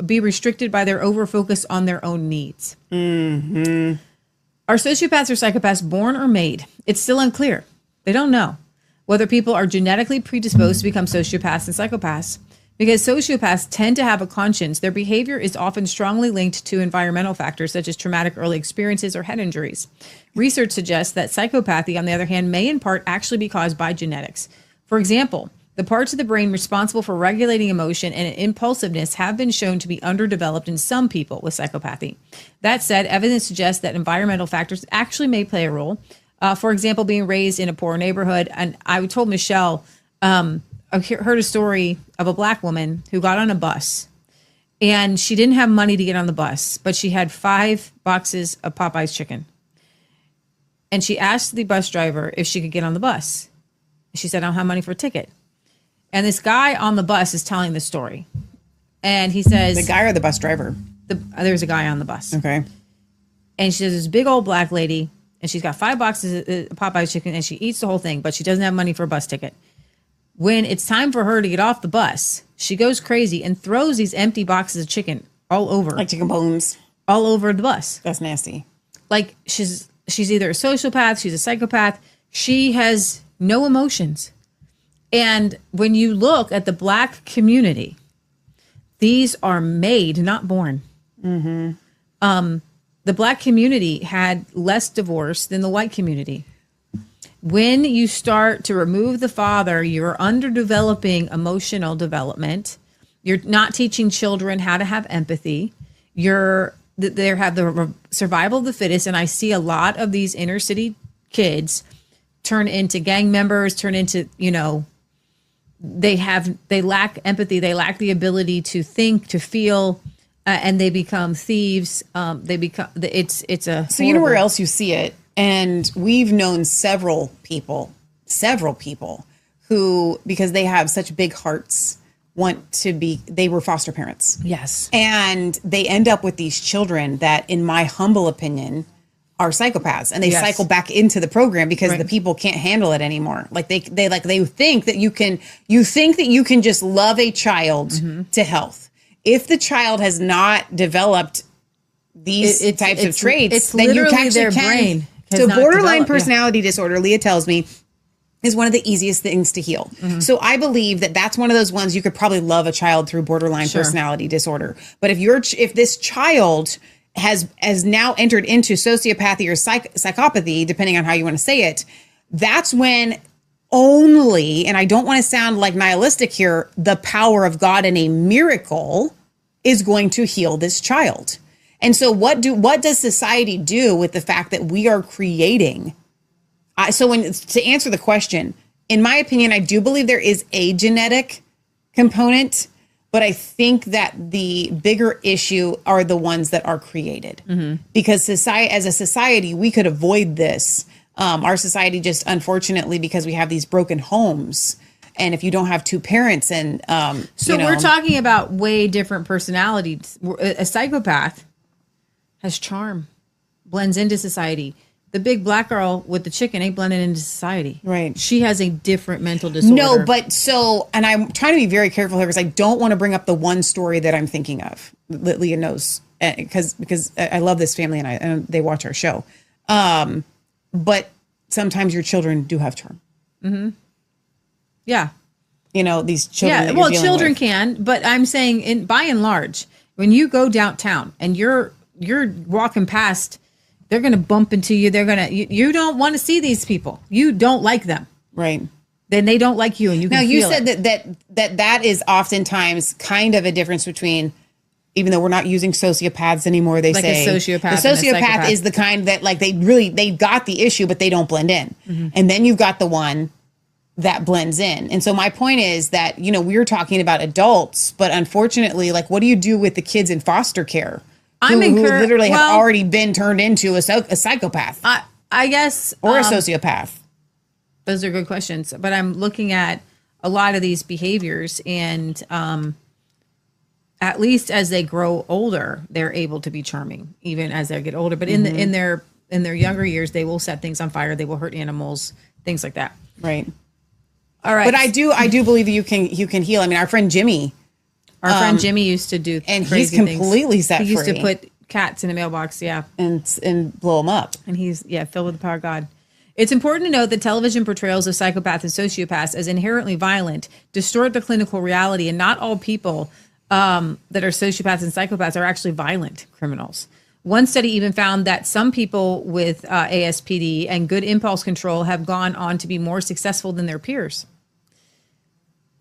be restricted by their overfocus on their own needs. Are sociopaths or psychopaths born or made? It's still unclear. They don't know whether people are genetically predisposed to become sociopaths and psychopaths. Because sociopaths tend to have a conscience, their behavior is often strongly linked to environmental factors such as traumatic early experiences or head injuries. Research suggests that psychopathy, on the other hand, may in part actually be caused by genetics. For example, the parts of the brain responsible for regulating emotion and impulsiveness have been shown to be underdeveloped in some people with psychopathy. That said, evidence suggests that environmental factors actually may play a role. For example, being raised in a poor neighborhood. And I told Michelle, I heard a story of a Black woman who got on a bus, and she didn't have money to get on the bus, but she had 5 boxes of Popeye's chicken. And she asked the bus driver if she could get on the bus. She said, I don't have money for a ticket. And this guy on the bus is telling the story. And he says, The guy or the bus driver? There's a guy on the bus. Okay. And she says, this big old black lady, and she's got 5 boxes of Popeye's chicken, and she eats the whole thing, but she doesn't have money for a bus ticket. When it's time for her to get off the bus, she goes crazy and throws these empty boxes of chicken all over. Like chicken bones. All over the bus. That's nasty. Like she's either a sociopath, she's a psychopath. She has no emotions. And when you look at the black community, these are made, not born. The black community had less divorce than the white community. When you start to remove the father, you're underdeveloping emotional development. You're not teaching children how to have empathy. They have the survival of the fittest. And I see a lot of these inner city kids turn into gang members, turn into, they lack empathy. They lack the ability to think, to feel, and they become thieves. It's a So you know where else you see it? And we've known several people who, because they have such big hearts, they were foster parents. Yes. And they end up with these children that, in my humble opinion, are psychopaths, and they cycle back into the program because the people can't handle it anymore. Like they think that you can just love a child to health. If the child has not developed these types of traits, then you actually their brain. So borderline personality disorder, Leah tells me, is one of the easiest things to heal. So I believe that that's one of those ones you could probably love a child through borderline personality disorder. But if this child has now entered into sociopathy or psychopathy, depending on how you want to say it, that's when only, and I don't want to sound like nihilistic here, the power of God and a miracle is going to heal this child. And so what does society do with the fact that we are creating? To answer the question, in my opinion, I do believe there is a genetic component, but I think that the bigger issue are the ones that are created. Because as a society, we could avoid this. Our society just, unfortunately, because we have these broken homes, and if you don't have 2 parents, and we're talking about way different personalities. A psychopath has charm, blends into society. The big black girl with the chicken ain't blending into society. Right. She has a different mental disorder. No, but and I'm trying to be very careful here because I don't want to bring up the one story that I'm thinking of. Leah knows because I love this family and they watch our show. But sometimes your children do have charm. Yeah. These children. Yeah. Well, children can, but I'm saying by and large, when you go downtown and you're walking past, they're going to bump into you. You don't want to see these people. You don't like them. Right. Then they don't like you. And you said that is oftentimes kind of a difference between, even though we're not using sociopaths anymore, they say a sociopath. The sociopath is the kind that they got the issue, but they don't blend in. And then you've got the one that blends in. And so my point is that, we're talking about adults, but unfortunately, what do you do with the kids in foster care? Who literally have already been turned into a psychopath. I guess. Or a sociopath. Those are good questions. But I'm looking at a lot of these behaviors, and at least as they grow older, they're able to be charming, even as they get older. But in their younger years, they will set things on fire. They will hurt animals, things like that. Right. All right. But I do believe that you can heal. I mean, our friend Jimmy. Our friend Jimmy used to do and crazy he's completely things. set free. He used to put cats in the mailbox, and blow them up. And he's filled with the power of God. It's important to note that television portrayals of psychopaths and sociopaths as inherently violent distort the clinical reality, and not all people that are sociopaths and psychopaths are actually violent criminals. One study even found that some people with ASPD and good impulse control have gone on to be more successful than their peers.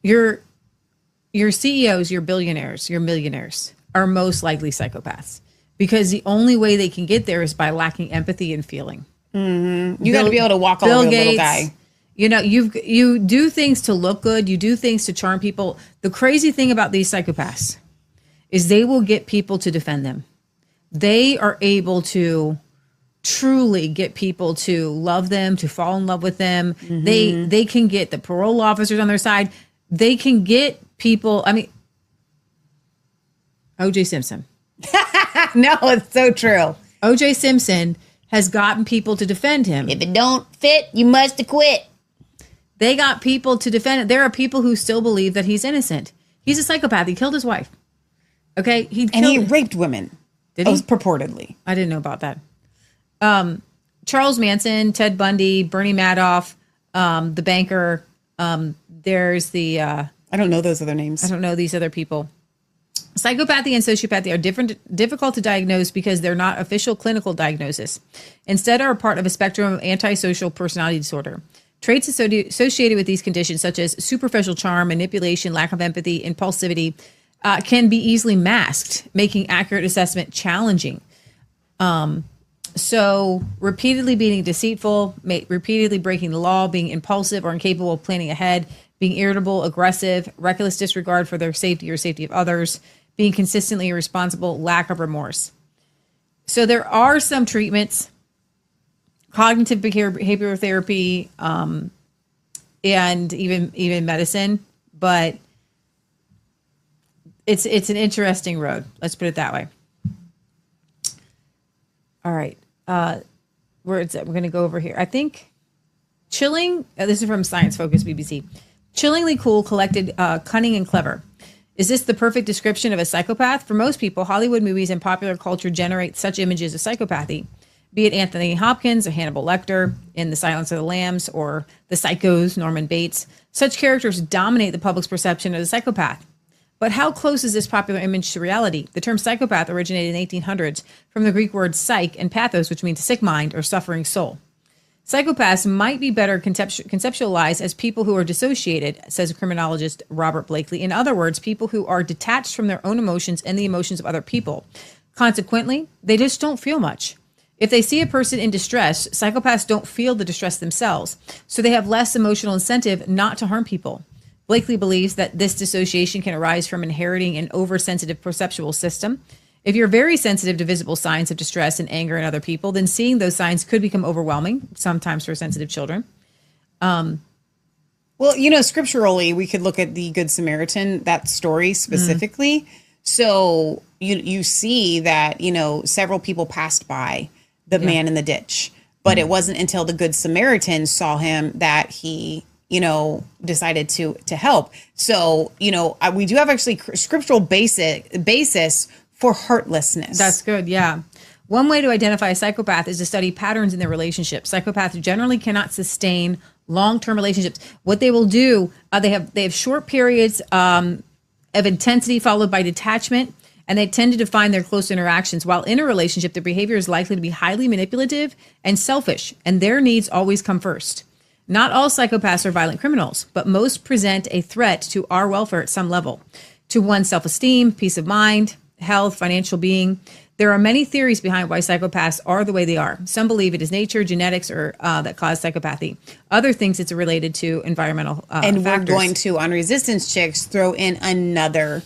Your CEOs, your billionaires, your millionaires are most likely psychopaths, because the only way they can get there is by lacking empathy and feeling. You got to be able to walk all over a little guy. You do things to look good. You do things to charm people. The crazy thing about these psychopaths is they will get people to defend them. They are able to truly get people to love them, to fall in love with them. They can get the parole officers on their side. They can get people. I mean, O.J. Simpson. No, it's so true. O.J. Simpson has gotten people to defend him. If it don't fit, you must acquit. They got people to defend it. There are people who still believe that he's innocent. He's a psychopath. He killed his wife. Okay, he raped women. Did he? Purportedly. I didn't know about that. Charles Manson, Ted Bundy, Bernie Madoff, the banker. There's the I don't know those other names. I don't know these other people. Psychopathy and sociopathy are difficult to diagnose because they're not official clinical diagnosis. Instead, are a part of a spectrum of antisocial personality disorder. Traits associated with these conditions, such as superficial charm, manipulation, lack of empathy, impulsivity, can be easily masked, making accurate assessment challenging. So repeatedly being deceitful, repeatedly breaking the law, being impulsive or incapable of planning ahead, being irritable, aggressive, reckless disregard for their safety or safety of others, being consistently irresponsible, lack of remorse. So there are some treatments, cognitive behavioral therapy, and even medicine, but it's an interesting road. Let's put it that way. All right. Where is it? We're going to go over here. I think chilling. This is from Science Focus BBC. Chillingly cool, collected, cunning, and clever. Is this the perfect description of a psychopath? For most people, Hollywood movies and popular culture generate such images of psychopathy. Be it Anthony Hopkins or Hannibal Lecter in The Silence of the Lambs or The Psychos, Norman Bates. Such characters dominate the public's perception of the psychopath. But how close is this popular image to reality? The term psychopath originated in the 1800s from the Greek word psyche and pathos, which means sick mind or suffering soul. Psychopaths might be better conceptualized as people who are dissociated, says criminologist Robert Blakely. In other words, people who are detached from their own emotions and the emotions of other people. Consequently, they just don't feel much. If they see a person in distress, psychopaths don't feel the distress themselves, so they have less emotional incentive not to harm people. Blakely believes that this dissociation can arise from inheriting an oversensitive perceptual system. If you're very sensitive to visible signs of distress and anger in other people, then seeing those signs could become overwhelming, sometimes for sensitive children. Well, scripturally, we could look at the Good Samaritan, that story specifically. So you see that, several people passed by the man in the ditch, but it wasn't until the Good Samaritan saw him that he decided to help. So, we do have actually scriptural basis for heartlessness. That's good. Yeah. One way to identify a psychopath is to study patterns in their relationships. Psychopaths generally cannot sustain long-term relationships. What they will do, they have short periods of intensity followed by detachment, and they tend to define their close interactions. While in a relationship, their behavior is likely to be highly manipulative and selfish, and their needs always come first. Not all psychopaths are violent criminals, but most present a threat to our welfare at some level, to one's self-esteem, peace of mind, health, financial being. There are many theories behind why psychopaths are the way they are. Some believe it is nature, genetics, or that cause psychopathy. Other thinks it's related to environmental and factors. We're going to, on Resistance Chicks, throw in another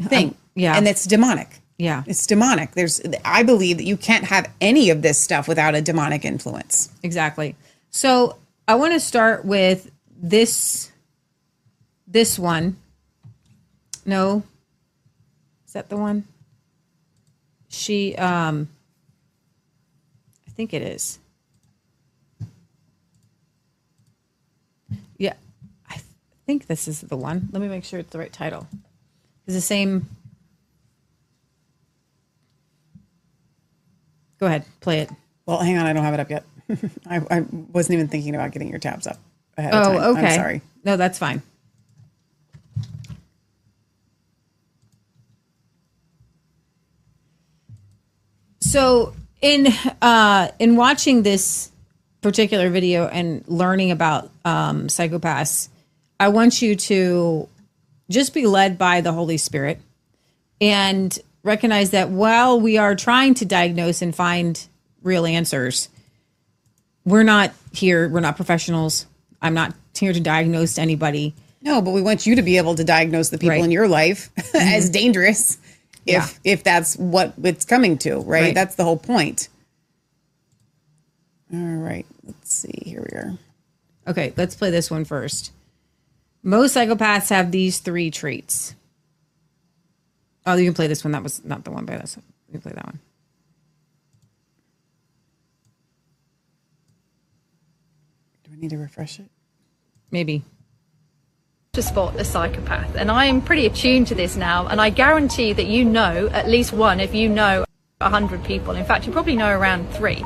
thing. And it's demonic. Yeah. It's demonic. I believe that you can't have any of this stuff without a demonic influence. Exactly. So I want to start with this one. No. Is that the one? I think it is. Yeah. I think this is the one. Let me make sure it's the right title. It's the same. Go ahead, play it. Well, hang on. I don't have it up yet. I wasn't even thinking about getting your tabs up ahead of time. Okay. I'm sorry. No, that's fine. So in watching this particular video and learning about psychopaths, I want you to just be led by the Holy Spirit and recognize that while we are trying to diagnose and find real answers, we're not professionals. I'm not here to diagnose anybody. No, but we want you to be able to diagnose the people in your life as dangerous if that's what it's coming to, right? That's the whole point. All right. Let's see. Here we are. Okay, let's play this one first. Most psychopaths have these 3 traits. Oh, you can play this one. That was not the one by this. You can play that one. Do I need to refresh it? Maybe. To spot a psychopath, and I am pretty attuned to this now, and I guarantee that you know at least one if you know 100 people. In fact, you probably know around 3.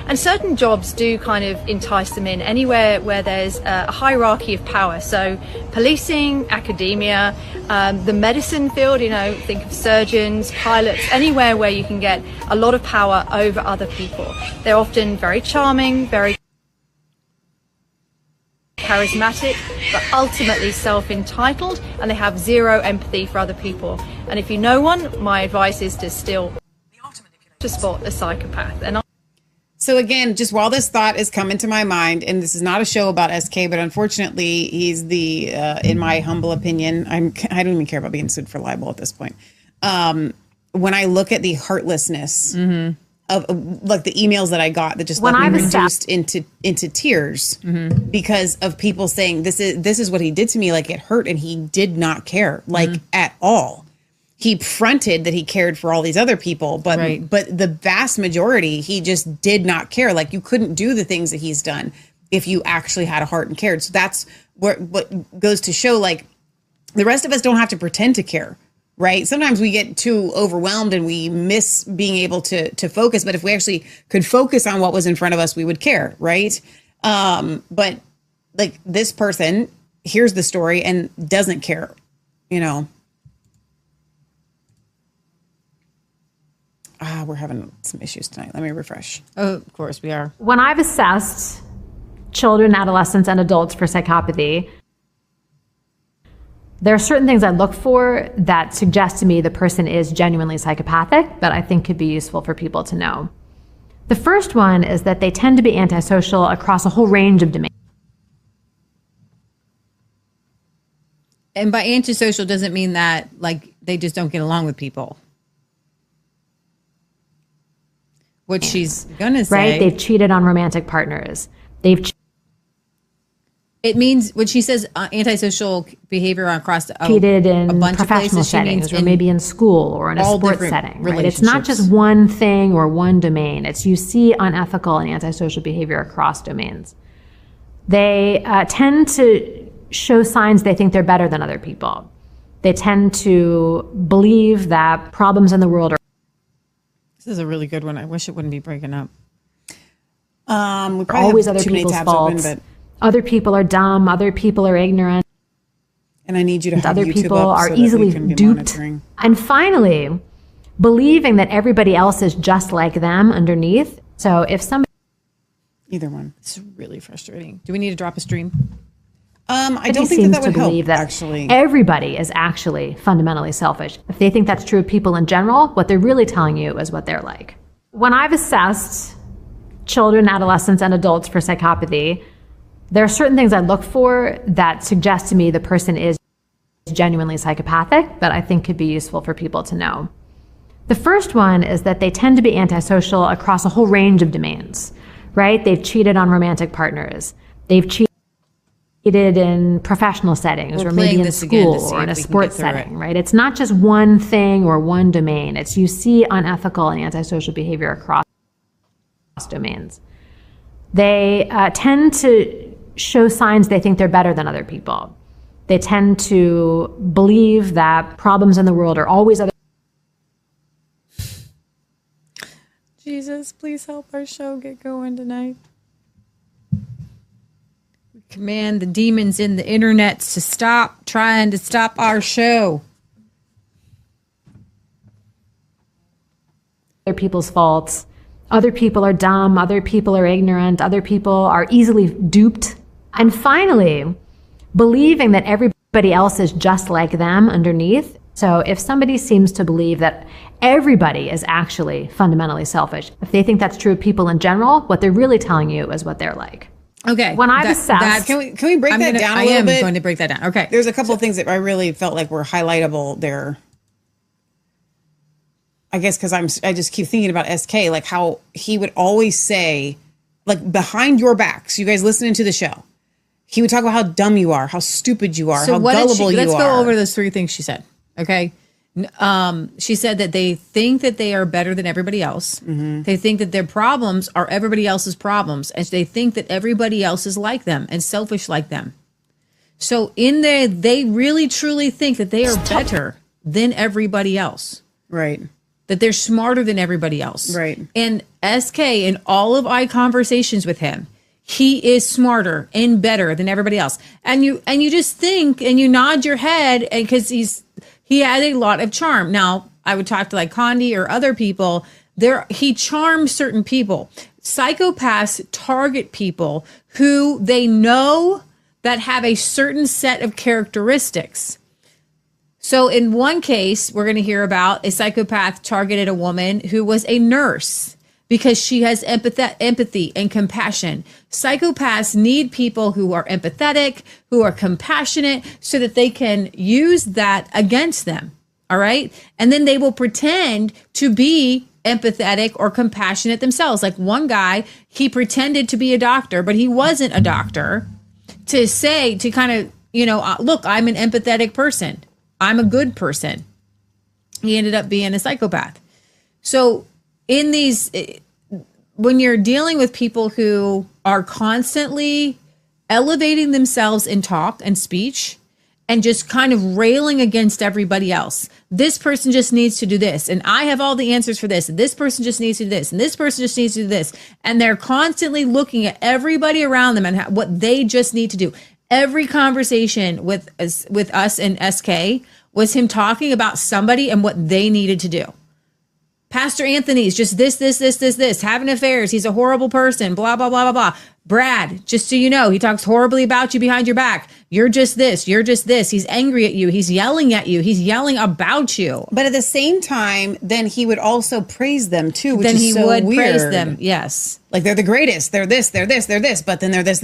And certain jobs do kind of entice them in anywhere where there's a hierarchy of power. So policing, academia, the medicine field, you know, think of surgeons, pilots, anywhere where you can get a lot of power over other people. They're often very charming, very charismatic, but ultimately self-entitled, and they have zero empathy for other people. And if you know one, my advice is to spot a psychopath. And so again, just while this thought is coming to my mind, and this is not a show about SK, but unfortunately he's the, in my humble opinion, I don't even care about being sued for libel at this point. When I look at the heartlessness of like the emails that I got that just left me reduced into tears because of people saying this is what he did to me, like it hurt, and he did not care at all. He fronted that he cared for all these other people, but the vast majority, he just did not care. Like you couldn't do the things that he's done if you actually had a heart and cared. So that's what goes to show, like the rest of us don't have to pretend to care, right? Sometimes we get too overwhelmed and we miss being able to focus. But if we actually could focus on what was in front of us, we would care, right? But like this person hears the story and doesn't care, you know. We're having some issues tonight. Let me refresh. Oh, of course we are. When I've assessed children, adolescents, and adults for psychopathy, there are certain things I look for that suggest to me the person is genuinely psychopathic that I think could be useful for people to know. The first one is that they tend to be antisocial across a whole range of domains. And by antisocial doesn't mean that like they just don't get along with people. What she's gonna say, right? They've cheated on romantic partners. It means when she says antisocial behavior across cheated in a bunch professional of places, settings, or maybe in school or in a sports setting. Right? It's not relationships. just one thing or one domain. It's you see unethical and antisocial behavior across domains. They tend to show signs they think they're better than other people. They tend to believe that problems in the world are This is a really good one. I wish it wouldn't be breaking up. We probably always have other too many people's tabs faults. open, but Other people are dumb. Other people are ignorant. and I need you to have Other YouTube people up are so that easily we can be duped. monitoring. And finally, believing that everybody else is just like them underneath. So if somebody Either one. It's really frustrating. Do we need to drop a stream? I don't think seems that to would help. believe that Actually, everybody is actually fundamentally selfish, if they think that's true of people in general, what they're really telling you is what they're like. When I've assessed children, adolescents, and adults for psychopathy, there are certain things I look for that suggest to me the person is genuinely psychopathic that I think could be useful for people to know. The first one is that they tend to be antisocial across a whole range of domains, right? They've cheated on romantic partners. They've cheated in professional settings, We're or maybe playing in this again to school see or in if a we can sports get through setting, it. right? It's not just one thing or one domain. It's you see unethical and antisocial behavior across domains. They tend to show signs they think they're better than other people. They tend to believe that problems in the world are always other. Jesus, please help our show get going tonight. We command the demons in the internets to stop trying to stop our show. Other people's faults. Other people are dumb. Other people are ignorant. Other people are easily duped. And finally, believing that everybody else is just like them underneath. So if somebody seems to believe that everybody is actually fundamentally selfish, if they think that's true of people in general, what they're really telling you is what they're like. Okay. When I've assessed- can we break that down a little bit? I am going to break that down. Okay. There's a couple of things that I really felt like were highlightable there. I guess because I just keep thinking about SK, like how he would always say, like behind your backs, you guys listening to the show, he would talk about how dumb you are, how stupid you are, how gullible you are. Let's go over those 3 things she said. Okay. She said that they think that they are better than everybody else. They think that their problems are everybody else's problems. And they think that everybody else is like them and selfish like them. So in there, they really truly think that they are better than everybody else. Right. That they're smarter than everybody else. Right. And SK, in all of my conversations with him, he is smarter and better than everybody else. And you just think and you nod your head, and because he had a lot of charm. Now, I would talk to like Condi or other people. He charms certain people. Psychopaths target people who they know that have a certain set of characteristics. So in one case, we're going to hear about a psychopath targeted a woman who was a nurse because she has empathy and compassion. Psychopaths need people who are empathetic, who are compassionate, so that they can use that against them. All right. And then they will pretend to be empathetic or compassionate themselves. Like one guy, he pretended to be a doctor, but he wasn't a doctor, to kind of, look, I'm an empathetic person. I'm a good person. He ended up being a psychopath. So in these, when you're dealing with people who are constantly elevating themselves in talk and speech and just kind of railing against everybody else, this person just needs to do this, and I have all the answers for this, and this person just needs to do this, and this person just needs to do this, and they're constantly looking at everybody around them and what they just need to do. Every conversation with us and SK was him talking about somebody and what they needed to do. Pastor Anthony's just this, having affairs. He's a horrible person, blah, blah, blah, blah, blah. Brad, just so you know, he talks horribly about you behind your back. You're just this. You're just this. He's angry at you. He's yelling at you. He's yelling about you. But at the same time, then he would also praise them too, which then is he so would weird. praise them. Yes. Like they're the greatest. They're this, they're this, they're this. But then they're this,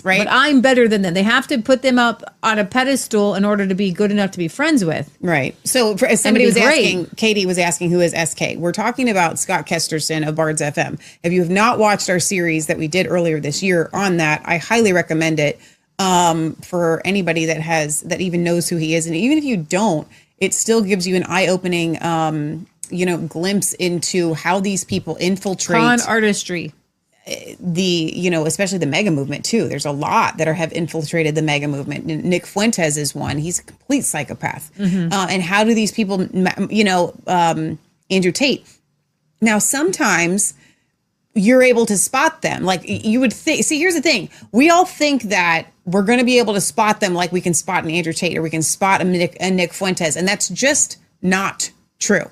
right? But I'm better than them. They have to put them up on a pedestal in order to be good enough to be friends with. Right. So as somebody was asking, Katie was asking, who is SK? We're talking about Scott Kesterson of Bards FM. If you have not watched our series that we did earlier this year on that, I highly recommend it for anybody that even knows who he is. And even if you don't, it still gives you an eye-opening glimpse into how these people infiltrate con artistry, especially the mega movement too. There's a lot that have infiltrated the mega movement. Nick Fuentes is one. He's a complete psychopath. And how do these people, Andrew Tate. Now, sometimes you're able to spot them. Like you would think, see, here's the thing. We all think that we're going to be able to spot them like we can spot an Andrew Tate or we can spot a Nick Fuentes. And that's just not true.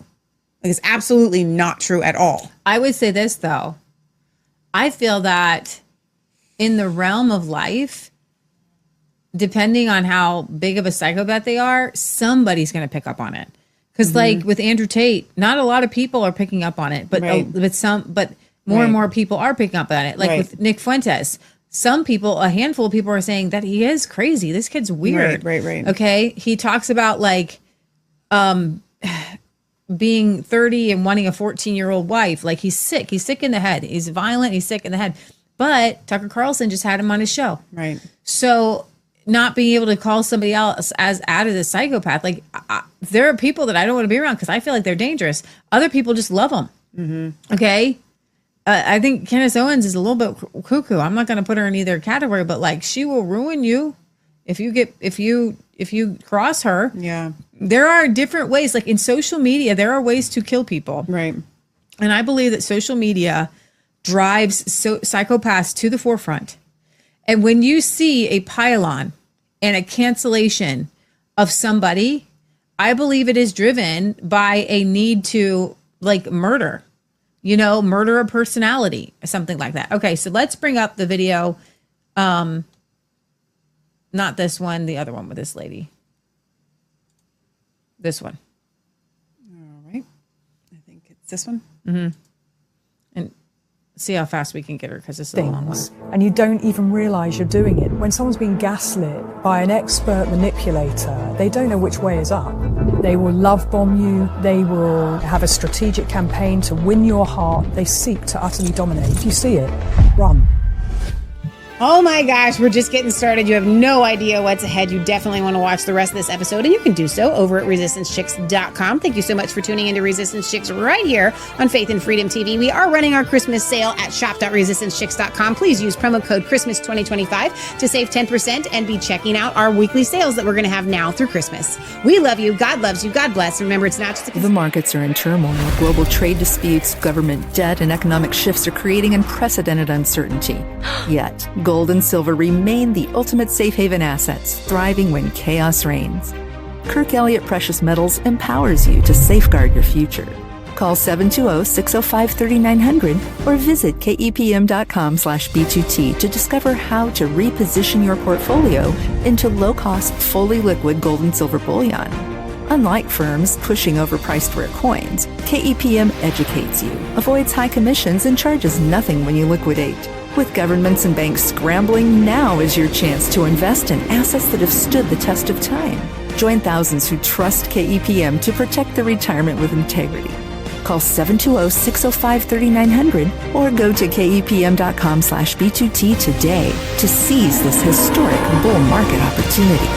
It's absolutely not true at all. I would say this, though. I feel that in the realm of life, depending on how big of a psychopath they are, somebody's going to pick up on it. Because like with Andrew Tate, not a lot of people are picking up on it, but more and more people are picking up on it. Like with Nick Fuentes, a handful of people are saying that he is crazy. This kid's weird. Right. Okay. He talks about like, being 30 and wanting a 14-year-old wife. Like he's sick. He's sick in the head. He's violent. He's sick in the head. But Tucker Carlson just had him on his show. Right. So not being able to call somebody else as a psychopath, like there are people that I don't want to be around because I feel like they're dangerous. Other people just love them. Okay. I think Candace Owens is a little bit cuckoo. I'm not going to put her in either category, but like she will ruin you if you cross her. Yeah. There are different ways, like in social media, there are ways to kill people. Right. And I believe that social media drives psychopaths to the forefront. And when you see a pylon and a cancellation of somebody, I believe it is driven by a need to like murder a personality, something like that. Okay, so let's bring up the video. Not this one, the other one with this lady. This one. All right. I think it's this one. And see how fast we can get her because this is a long one. And you don't even realise you're doing it. When someone's being gaslit by an expert manipulator, they don't know which way is up. They will love bomb you. They will have a strategic campaign to win your heart. They seek to utterly dominate. If you see it, run. Oh my gosh, we're just getting started. You have no idea what's ahead. You definitely want to watch the rest of this episode, and you can do so over at resistancechicks.com. Thank you so much for tuning into Resistance Chicks right here on Faith and Freedom TV. We are running our Christmas sale at shop.resistancechicks.com. Please use promo code Christmas2025 to save 10% and be checking out our weekly sales that we're going to have now through Christmas. We love you. God loves you. God bless. Remember, it's not just The markets are in turmoil. Global trade disputes, government debt, and economic shifts are creating unprecedented uncertainty. Yet, gold and silver remain the ultimate safe haven assets, thriving when chaos reigns. Kirk Elliott Precious Metals empowers you to safeguard your future. Call 720-605-3900 or visit kepm.com/B2T to discover how to reposition your portfolio into low-cost, fully liquid gold and silver bullion. Unlike firms pushing overpriced rare coins, KEPM educates you, avoids high commissions, and charges nothing when you liquidate. With governments and banks scrambling, now is your chance to invest in assets that have stood the test of time. Join thousands who trust KEPM to protect their retirement with integrity. Call 720-605-3900 or go to kepm.com/B2T today to seize this historic bull market opportunity.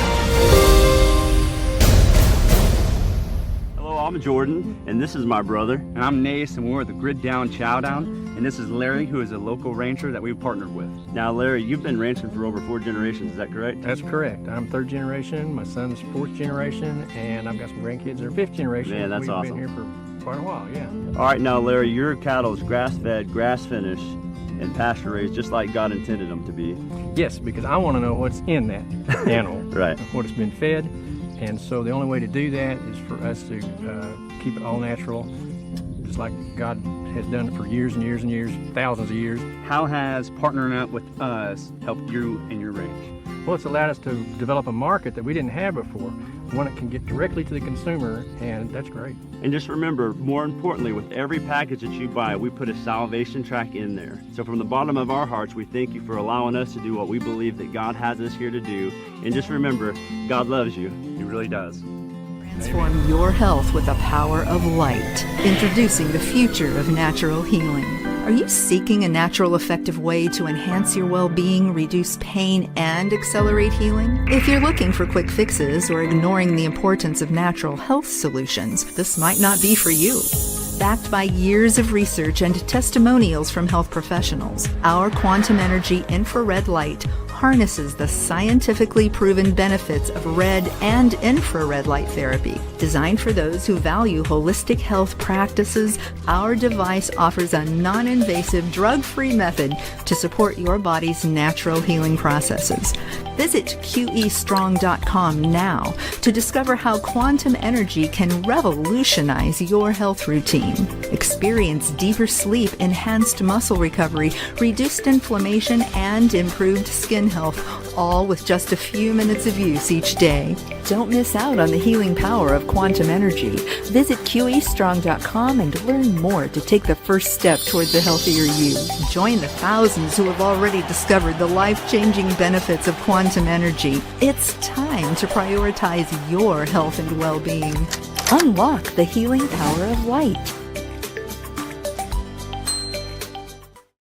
I'm Jordan, and this is my brother. And I'm Nace, and we're the Grid Down Chowdown. And this is Larry, who is a local rancher that we've partnered with. Now, Larry, you've been ranching for over 4 generations, is that correct? That's correct. I'm 3rd generation, my son's 4th generation, and I've got some grandkids that are 5th generation. Man, that's awesome. We've been here for quite a while, yeah. All right, now, Larry, your cattle is grass-fed, grass-finished, and pasture-raised, just like God intended them to be. Yes, because I want to know what's in that animal. Right. What it's been fed. And so the only way to do that is for us to keep it all natural, just like God has done it for years and years and years, thousands of years. How has partnering up with us helped you and your ranch? Well, it's allowed us to develop a market that we didn't have before, one that can get directly to the consumer, and that's great. And just remember, more importantly, with every package that you buy, we put a salvation track in there. So from the bottom of our hearts, we thank you for allowing us to do what we believe that God has us here to do. And just remember, God loves you. He really does. Transform your health with the power of light. Introducing the future of natural healing. Are you seeking a natural, effective way to enhance your well-being, reduce pain, and accelerate healing? If you're looking for quick fixes or ignoring the importance of natural health solutions, this might not be for you. Backed by years of research and testimonials from health professionals, our quantum energy infrared light harnesses the scientifically proven benefits of red and infrared light therapy. Designed for those who value holistic health practices, our device offers a non-invasive, drug-free method to support your body's natural healing processes. Visit QEstrong.com now to discover how quantum energy can revolutionize your health routine. Experience deeper sleep, enhanced muscle recovery, reduced inflammation, and improved skin health, all with just a few minutes of use each day. Don't miss out on the healing power of quantum energy. Visit QEstrong.com and learn more to take the first step toward the healthier you. Join the thousands who have already discovered the life-changing benefits of quantum energy. It's time to prioritize your health and well-being. Unlock the healing power of light.